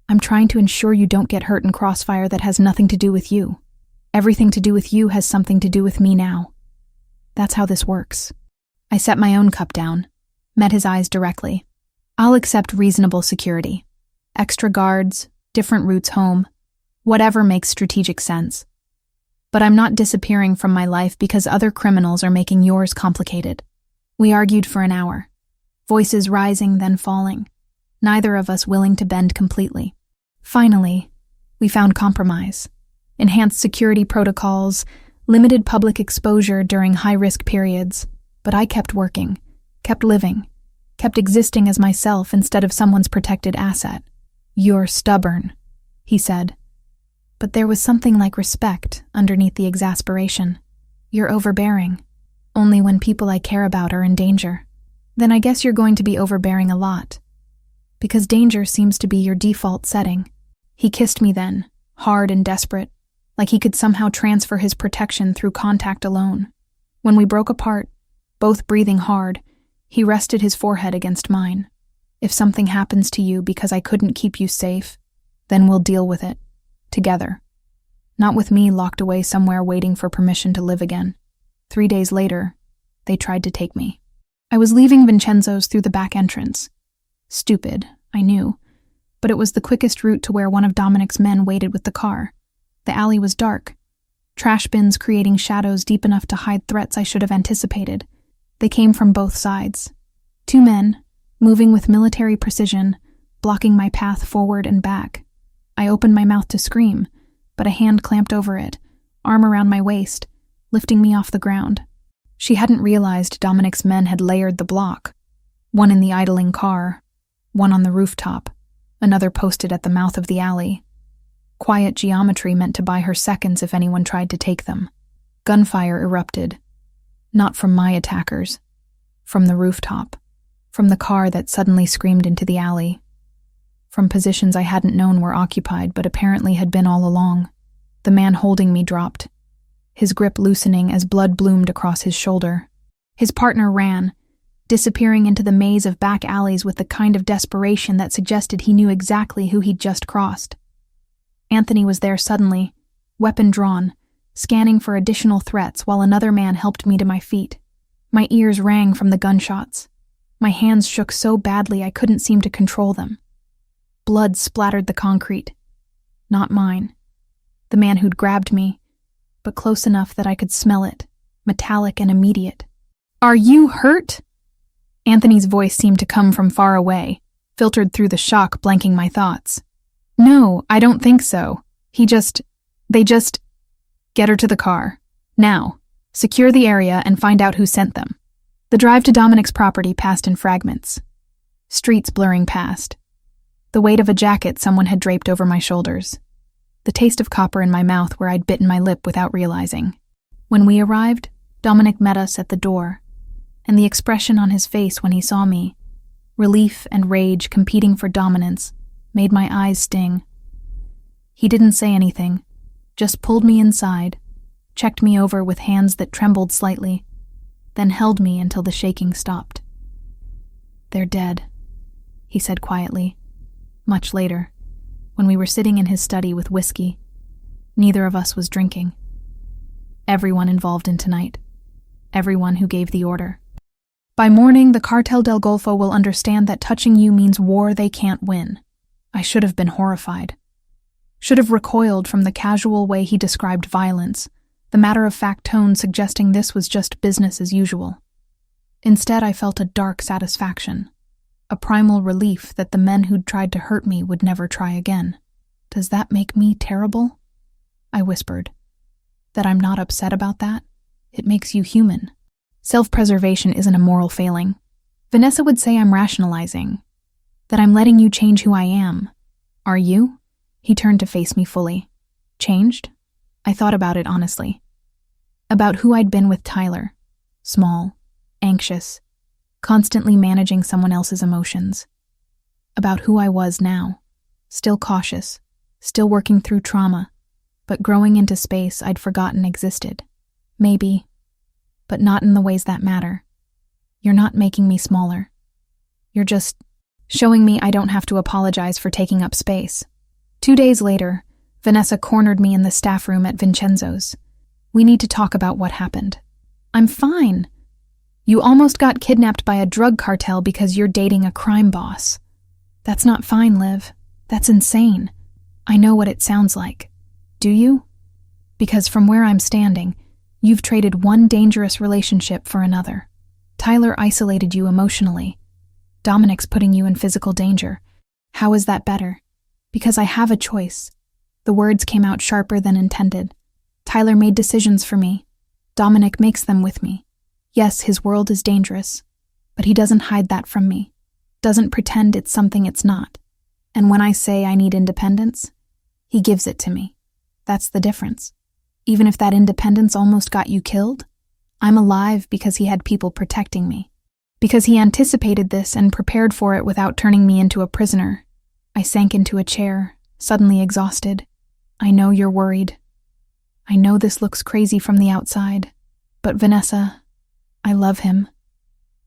I'm trying to ensure you don't get hurt in crossfire that has nothing to do with you. Everything to do with you has something to do with me now. That's how this works." I set my own cup down, met his eyes directly. I'll accept reasonable security. Extra guards, different routes home, whatever makes strategic sense. But I'm not disappearing from my life because other criminals are making yours complicated. We argued for an hour, voices rising then falling, neither of us willing to bend completely. Finally, we found compromise. Enhanced security protocols, limited public exposure during high-risk periods, but I kept working, kept living, kept existing as myself instead of someone's protected asset. "You're stubborn," he said. But there was something like respect underneath the exasperation. "You're overbearing. Only when people I care about are in danger. Then I guess you're going to be overbearing a lot. Because danger seems to be your default setting." He kissed me then, hard and desperate, like he could somehow transfer his protection through contact alone. When we broke apart, both breathing hard, he rested his forehead against mine. "If something happens to you because I couldn't keep you safe, then we'll deal with it. Together. Not with me locked away somewhere waiting for permission to live again." 3 days later, they tried to take me. I was leaving Vincenzo's through the back entrance. Stupid, I knew, but it was the quickest route to where one of Dominic's men waited with the car. The alley was dark, trash bins creating shadows deep enough to hide threats I should have anticipated. They came from both sides. 2 men, moving with military precision, blocking my path forward and back. I opened my mouth to scream, but a hand clamped over it, arm around my waist, lifting me off the ground. She hadn't realized Dominic's men had layered the block. One in the idling car, one on the rooftop, another posted at the mouth of the alley. Quiet geometry meant to buy her seconds if anyone tried to take them. Gunfire erupted. Not from my attackers. From the rooftop. From the car that suddenly screamed into the alley. From positions I hadn't known were occupied but apparently had been all along. The man holding me dropped, his grip loosening as blood bloomed across his shoulder. His partner ran, disappearing into the maze of back alleys with the kind of desperation that suggested he knew exactly who he'd just crossed. Anthony was there suddenly, weapon drawn, scanning for additional threats while another man helped me to my feet. My ears rang from the gunshots. My hands shook so badly I couldn't seem to control them. Blood splattered the concrete. Not mine. The man who'd grabbed me, but close enough that I could smell it, metallic and immediate. "Are you hurt?" Anthony's voice seemed to come from far away, filtered through the shock blanking my thoughts. "No, I don't think so. They just... Get her to the car. Now. Secure the area and find out who sent them." The drive to Dominic's property passed in fragments. Streets blurring past. The weight of a jacket someone had draped over my shoulders. The taste of copper in my mouth where I'd bitten my lip without realizing. When we arrived, Dominic met us at the door, and the expression on his face when he saw me, relief and rage competing for dominance, made my eyes sting. He didn't say anything, just pulled me inside, checked me over with hands that trembled slightly, then held me until the shaking stopped. "They're dead," he said quietly. Much later, when we were sitting in his study with whiskey, neither of us was drinking. Everyone involved in tonight. Everyone who gave the order. By morning, the Cartel del Golfo will understand that touching you means war they can't win. I should have been horrified. Should have recoiled from the casual way he described violence, the matter-of-fact tone suggesting this was just business as usual. Instead, I felt a dark satisfaction. A primal relief that the men who'd tried to hurt me would never try again. "Does that make me terrible?" I whispered. "That I'm not upset about that? It makes you human. Self-preservation isn't a moral failing. Vanessa would say I'm rationalizing. That I'm letting you change who I am. Are you?" He turned to face me fully. "Changed?" I thought about it honestly. About who I'd been with Tyler. Small, anxious, constantly managing someone else's emotions. About who I was now. Still cautious, still working through trauma, but growing into space I'd forgotten existed. Maybe, but not in the ways that matter. You're not making me smaller. You're just showing me I don't have to apologize for taking up space. 2 days later, Vanessa cornered me in the staff room at Vincenzo's. "We need to talk about what happened." "I'm fine." You almost got kidnapped by a drug cartel because you're dating a crime boss. That's not fine, Liv. That's insane. I know what it sounds like. Do you? Because from where I'm standing, you've traded one dangerous relationship for another. Tyler isolated you emotionally. Dominic's putting you in physical danger. How is that better? Because I have a choice. The words came out sharper than intended. Tyler made decisions for me. Dominic makes them with me. Yes, his world is dangerous, but he doesn't hide that from me. Doesn't pretend it's something it's not. And when I say I need independence, he gives it to me. That's the difference. Even if that independence almost got you killed, I'm alive because he had people protecting me. Because he anticipated this and prepared for it without turning me into a prisoner. I sank into a chair, suddenly exhausted. I know you're worried. I know this looks crazy from the outside, but Vanessa, I love him.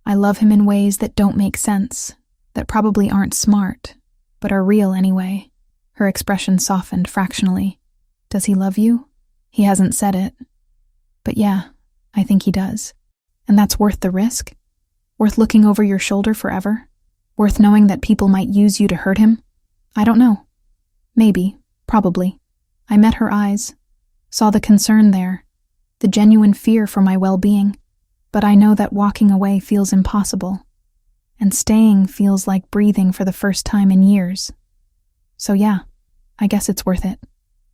I love him in ways that don't make sense, that probably aren't smart, but are real anyway. Her expression softened fractionally. Does he love you? He hasn't said it. But yeah, I think he does. And that's worth the risk? Worth looking over your shoulder forever? Worth knowing that people might use you to hurt him? I don't know. Maybe, probably. I met her eyes, saw the concern there, the genuine fear for my well-being. But I know that walking away feels impossible, and staying feels like breathing for the first time in years. So yeah, I guess it's worth it.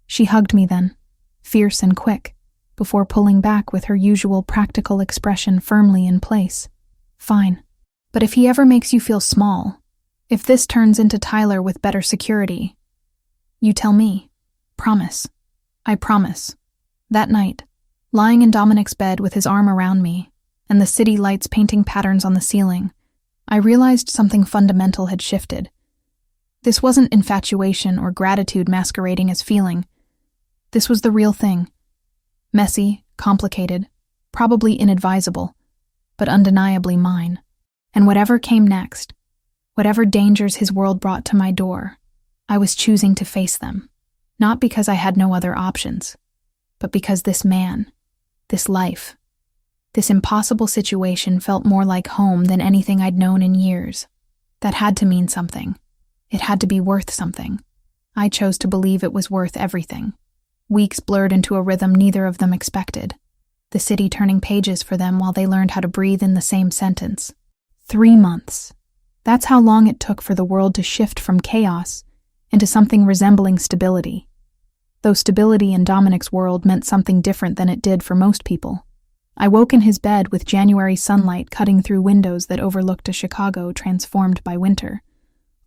She hugged me then, fierce and quick, before pulling back with her usual practical expression firmly in place. Fine. But if he ever makes you feel small, if this turns into Tyler with better security, you tell me. Promise. I promise. That night, lying in Dominic's bed with his arm around me, and the city lights painting patterns on the ceiling, I realized something fundamental had shifted. This wasn't infatuation or gratitude masquerading as feeling. This was the real thing. Messy, complicated, probably inadvisable, but undeniably mine. And whatever came next, whatever dangers his world brought to my door, I was choosing to face them. Not because I had no other options, but because this man, this life, this impossible situation felt more like home than anything I'd known in years. That had to mean something. It had to be worth something. I chose to believe it was worth everything. Weeks blurred into a rhythm neither of them expected. The city turning pages for them while they learned how to breathe in the same sentence. 3 months. That's how long it took for the world to shift from chaos into something resembling stability. Though stability in Dominic's world meant something different than it did for most people. I woke in his bed with January sunlight cutting through windows that overlooked a Chicago transformed by winter,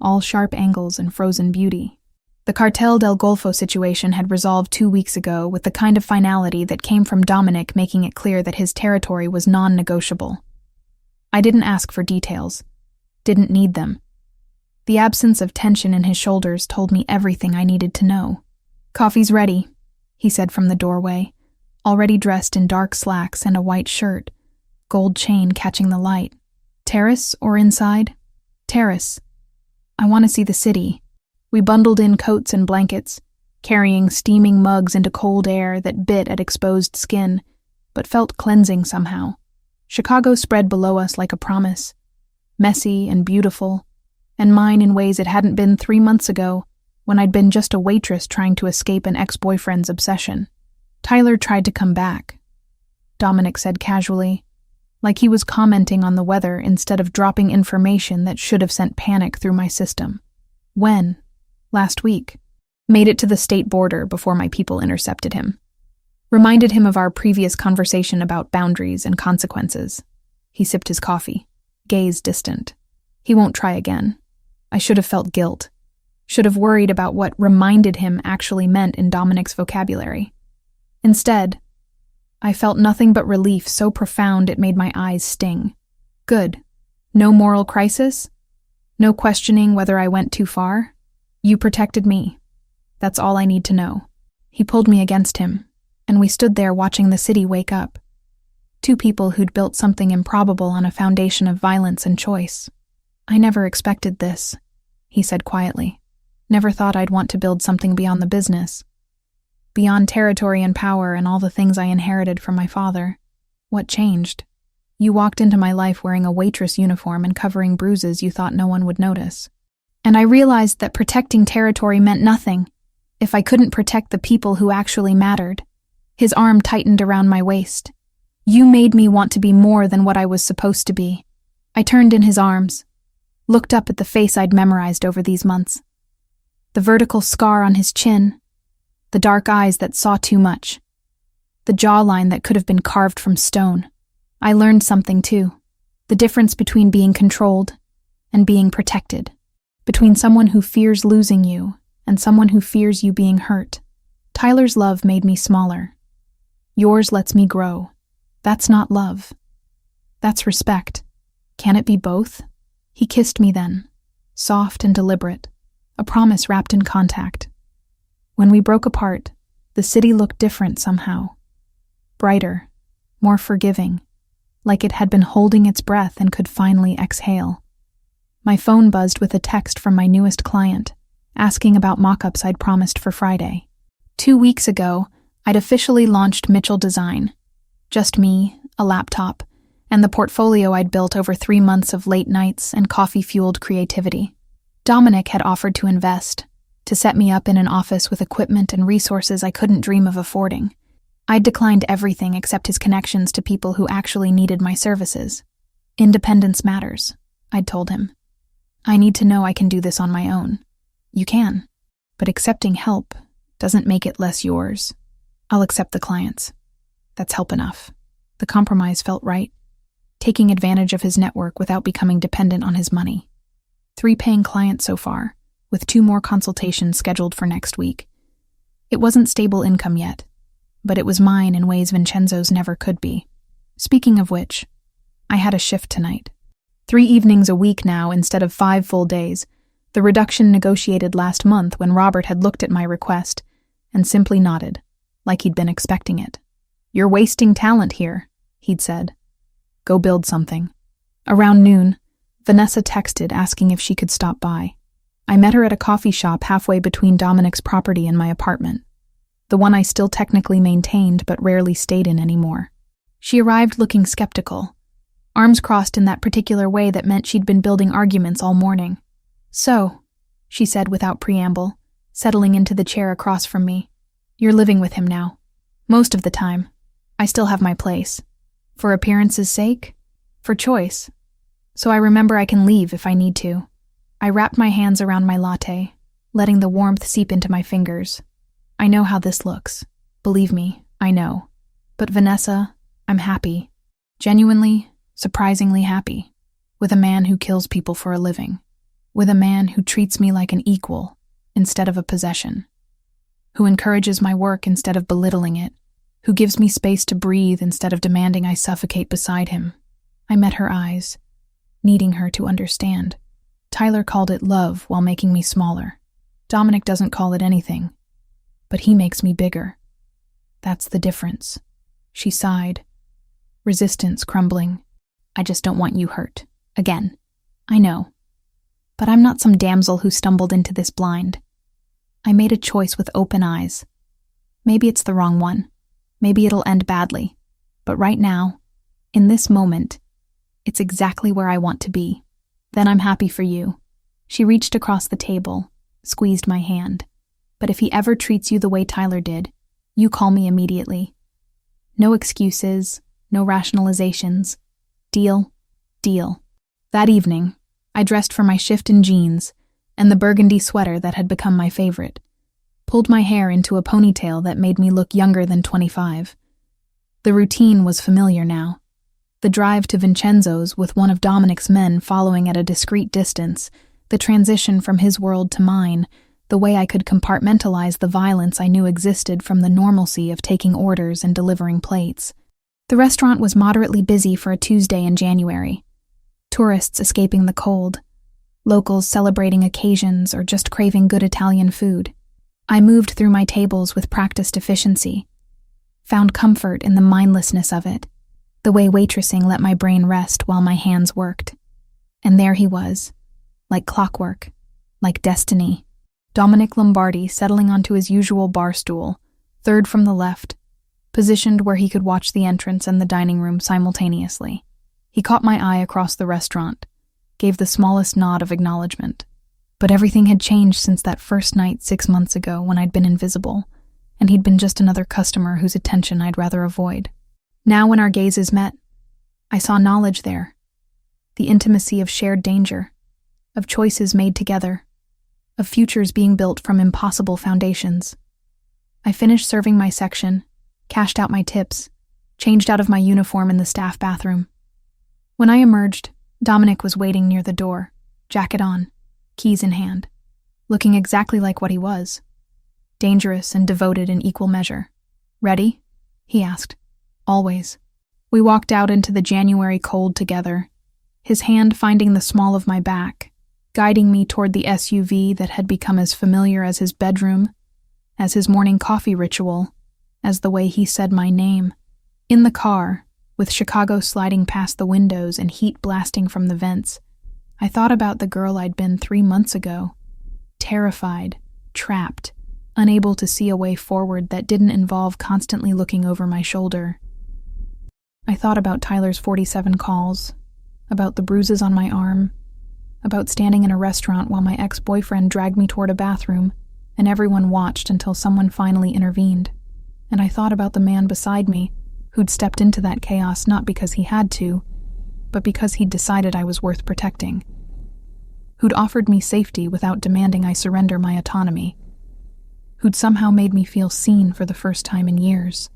all sharp angles and frozen beauty. The Cartel del Golfo situation had resolved 2 weeks ago with the kind of finality that came from Dominic making it clear that his territory was non-negotiable. I didn't ask for details, didn't need them. The absence of tension in his shoulders told me everything I needed to know. "Coffee's ready," he said from the doorway, already dressed in dark slacks and a white shirt, gold chain catching the light. "Terrace or inside?" "Terrace. I want to see the city." We bundled in coats and blankets, carrying steaming mugs into cold air that bit at exposed skin, but felt cleansing somehow. Chicago spread below us like a promise, messy and beautiful, and mine in ways it hadn't been 3 months ago, when I'd been just a waitress trying to escape an ex-boyfriend's obsession. Tyler tried to come back, Dominic said casually, like he was commenting on the weather instead of dropping information that should have sent panic through my system. When? Last week. Made it to the state border before my people intercepted him. Reminded him of our previous conversation about boundaries and consequences. He sipped his coffee, gaze distant. He won't try again. I should have felt guilt. Should have worried about what reminded him actually meant in Dominic's vocabulary. Instead, I felt nothing but relief so profound it made my eyes sting. Good. No moral crisis? No questioning whether I went too far? You protected me. That's all I need to know. He pulled me against him, and we stood there watching the city wake up. 2 people who'd built something improbable on a foundation of violence and choice. "I never expected this," he said quietly. "Never thought I'd want to build something beyond the business. Beyond territory and power and all the things I inherited from my father. What changed? You walked into my life wearing a waitress uniform and covering bruises you thought no one would notice. And I realized that protecting territory meant nothing if I couldn't protect the people who actually mattered. His arm tightened around my waist. You made me want to be more than what I was supposed to be. I turned in his arms, looked up at the face I'd memorized over these months. The vertical scar on his chin, the dark eyes that saw too much, the jawline that could have been carved from stone. I learned something too, the difference between being controlled and being protected, between someone who fears losing you and someone who fears you being hurt. Tyler's love made me smaller. Yours lets me grow. That's not love. That's respect. Can it be both? He kissed me then, soft and deliberate, a promise wrapped in contact. When we broke apart, the city looked different somehow. Brighter, more forgiving, like it had been holding its breath and could finally exhale. My phone buzzed with a text from my newest client, asking about mock-ups I'd promised for Friday. 2 weeks ago, I'd officially launched Mitchell Design. Just me, a laptop, and the portfolio I'd built over 3 months of late nights and coffee-fueled creativity. Dominic had offered to invest, to set me up in an office with equipment and resources I couldn't dream of affording. I'd declined everything except his connections to people who actually needed my services. Independence matters, I'd told him. I need to know I can do this on my own. You can, but accepting help doesn't make it less yours. I'll accept the clients. That's help enough. The compromise felt right, taking advantage of his network without becoming dependent on his money. 3 paying clients so far, with 2 more consultations scheduled for next week. It wasn't stable income yet, but it was mine in ways Vincenzo's never could be. Speaking of which, I had a shift tonight. 3 evenings a week now instead of 5 full days, the reduction negotiated last month when Robert had looked at my request and simply nodded, like he'd been expecting it. "You're wasting talent here," he'd said. "Go build something." Around noon, Vanessa texted asking if she could stop by. I met her at a coffee shop halfway between Dominic's property and my apartment, the one I still technically maintained but rarely stayed in anymore. She arrived looking skeptical, arms crossed in that particular way that meant she'd been building arguments all morning. "So," she said without preamble, settling into the chair across from me, "you're living with him now." "Most of the time. I still have my place. For appearance's sake? For choice. So I remember I can leave if I need to." I wrapped my hands around my latte, letting the warmth seep into my fingers. "I know how this looks. Believe me, I know. But Vanessa, I'm happy. Genuinely, surprisingly happy. With a man who kills people for a living. With a man who treats me like an equal instead of a possession. Who encourages my work instead of belittling it. Who gives me space to breathe instead of demanding I suffocate beside him." I met her eyes, needing her to understand. Tyler called it love while making me smaller. Dominic doesn't call it anything, but he makes me bigger. That's the difference. She sighed, resistance crumbling. "I just don't want you hurt. Again. I know. But I'm not some damsel who stumbled into this blind. I made a choice with open eyes. Maybe it's the wrong one. Maybe it'll end badly. But right now, in this moment, it's exactly where I want to be. Then I'm happy for you." She reached across the table, squeezed my hand. "But if he ever treats you the way Tyler did, you call me immediately. No excuses, no rationalizations. Deal? Deal." That evening, I dressed for my shift in jeans and the burgundy sweater that had become my favorite, pulled my hair into a ponytail that made me look younger than 25. The routine was familiar now. The drive to Vincenzo's with one of Dominic's men following at a discreet distance, the transition from his world to mine, the way I could compartmentalize the violence I knew existed from the normalcy of taking orders and delivering plates. The restaurant was moderately busy for a Tuesday in January. Tourists escaping the cold, locals celebrating occasions or just craving good Italian food. I moved through my tables with practiced efficiency, found comfort in the mindlessness of it, the way waitressing let my brain rest while my hands worked. And there he was, like clockwork, like destiny. Dominic Lombardi settling onto his usual bar stool, third from the left, positioned where he could watch the entrance and the dining room simultaneously. He caught my eye across the restaurant, gave the smallest nod of acknowledgement. But everything had changed since that first night 6 months ago when I'd been invisible, and he'd been just another customer whose attention I'd rather avoid. Now when our gazes met, I saw knowledge there, the intimacy of shared danger, of choices made together, of futures being built from impossible foundations. I finished serving my section, cashed out my tips, changed out of my uniform in the staff bathroom. When I emerged, Dominic was waiting near the door, jacket on, keys in hand, looking exactly like what he was. Dangerous and devoted in equal measure. "Ready?" he asked. "Always." We walked out into the January cold together, his hand finding the small of my back, guiding me toward the SUV that had become as familiar as his bedroom, as his morning coffee ritual, as the way he said my name. In the car, with Chicago sliding past the windows and heat blasting from the vents, I thought about the girl I'd been 3 months ago, terrified, trapped, unable to see a way forward that didn't involve constantly looking over my shoulder. I thought about Tyler's 47 calls, about the bruises on my arm, about standing in a restaurant while my ex-boyfriend dragged me toward a bathroom, and everyone watched until someone finally intervened. And I thought about the man beside me, who'd stepped into that chaos not because he had to, but because he'd decided I was worth protecting. Who'd offered me safety without demanding I surrender my autonomy. Who'd somehow made me feel seen for the first time in years.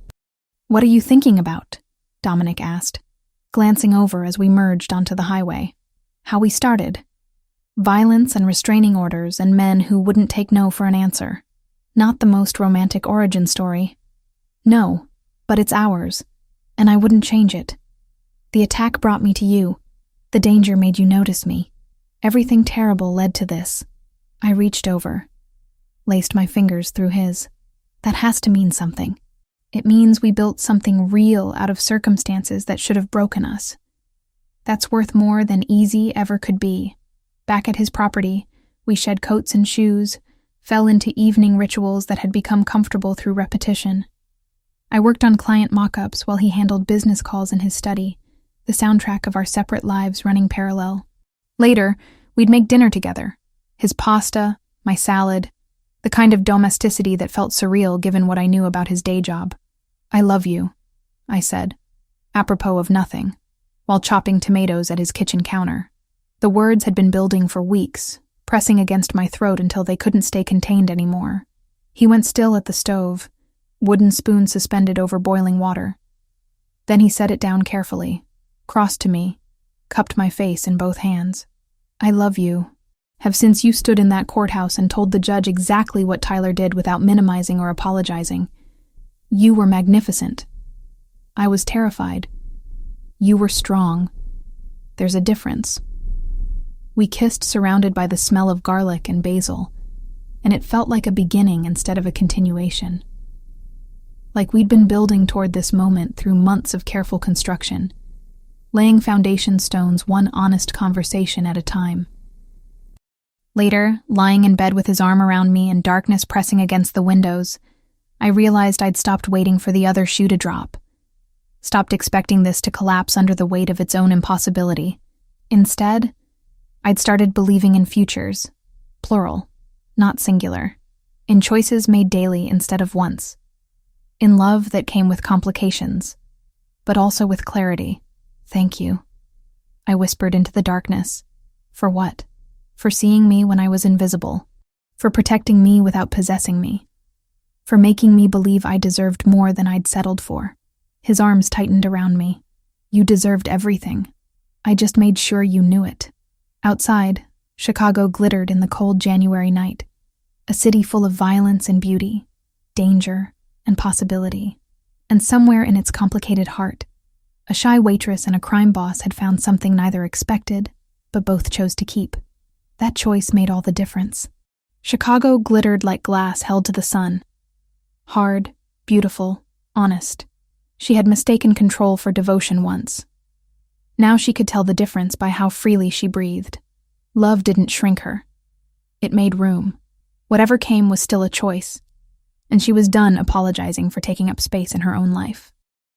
"What are you thinking about?" Dominic asked, glancing over as we merged onto the highway. "How we started. Violence and restraining orders and men who wouldn't take no for an answer. Not the most romantic origin story. No, but it's ours, and I wouldn't change it. The attack brought me to you. The danger made you notice me. Everything terrible led to this." I reached over, laced my fingers through his. "That has to mean something. It means we built something real out of circumstances that should have broken us. That's worth more than easy ever could be. Back at his property, we shed coats and shoes, fell into evening rituals that had become comfortable through repetition. I worked on client mock-ups while he handled business calls in his study, the soundtrack of our separate lives running parallel. Later, we'd make dinner together. His pasta, my salad, the kind of domesticity that felt surreal given what I knew about his day job. "I love you," I said, apropos of nothing, while chopping tomatoes at his kitchen counter. The words had been building for weeks, pressing against my throat until they couldn't stay contained anymore. He went still at the stove, wooden spoon suspended over boiling water. Then he set it down carefully, crossed to me, cupped my face in both hands. "I love you. Have since you stood in that courthouse and told the judge exactly what Tyler did without minimizing or apologizing. You were magnificent. I was terrified. You were strong. There's a difference." We kissed surrounded by the smell of garlic and basil, and it felt like a beginning instead of a continuation. Like we'd been building toward this moment through months of careful construction, laying foundation stones one honest conversation at a time. Later, lying in bed with his arm around me and darkness pressing against the windows, I realized I'd stopped waiting for the other shoe to drop. Stopped expecting this to collapse under the weight of its own impossibility. Instead, I'd started believing in futures, plural, not singular, in choices made daily instead of once, in love that came with complications, but also with clarity. "Thank you," I whispered into the darkness. "For what? For seeing me when I was invisible, for protecting me without possessing me, for making me believe I deserved more than I'd settled for." His arms tightened around me. "You deserved everything. I just made sure you knew it." Outside, Chicago glittered in the cold January night, a city full of violence and beauty, danger and possibility. And somewhere in its complicated heart, a shy waitress and a crime boss had found something neither expected, but both chose to keep. That choice made all the difference. Chicago glittered like glass held to the sun. Hard, beautiful, honest. She had mistaken control for devotion once. Now she could tell the difference by how freely she breathed. Love didn't shrink her. It made room. Whatever came was still a choice, and she was done apologizing for taking up space in her own life.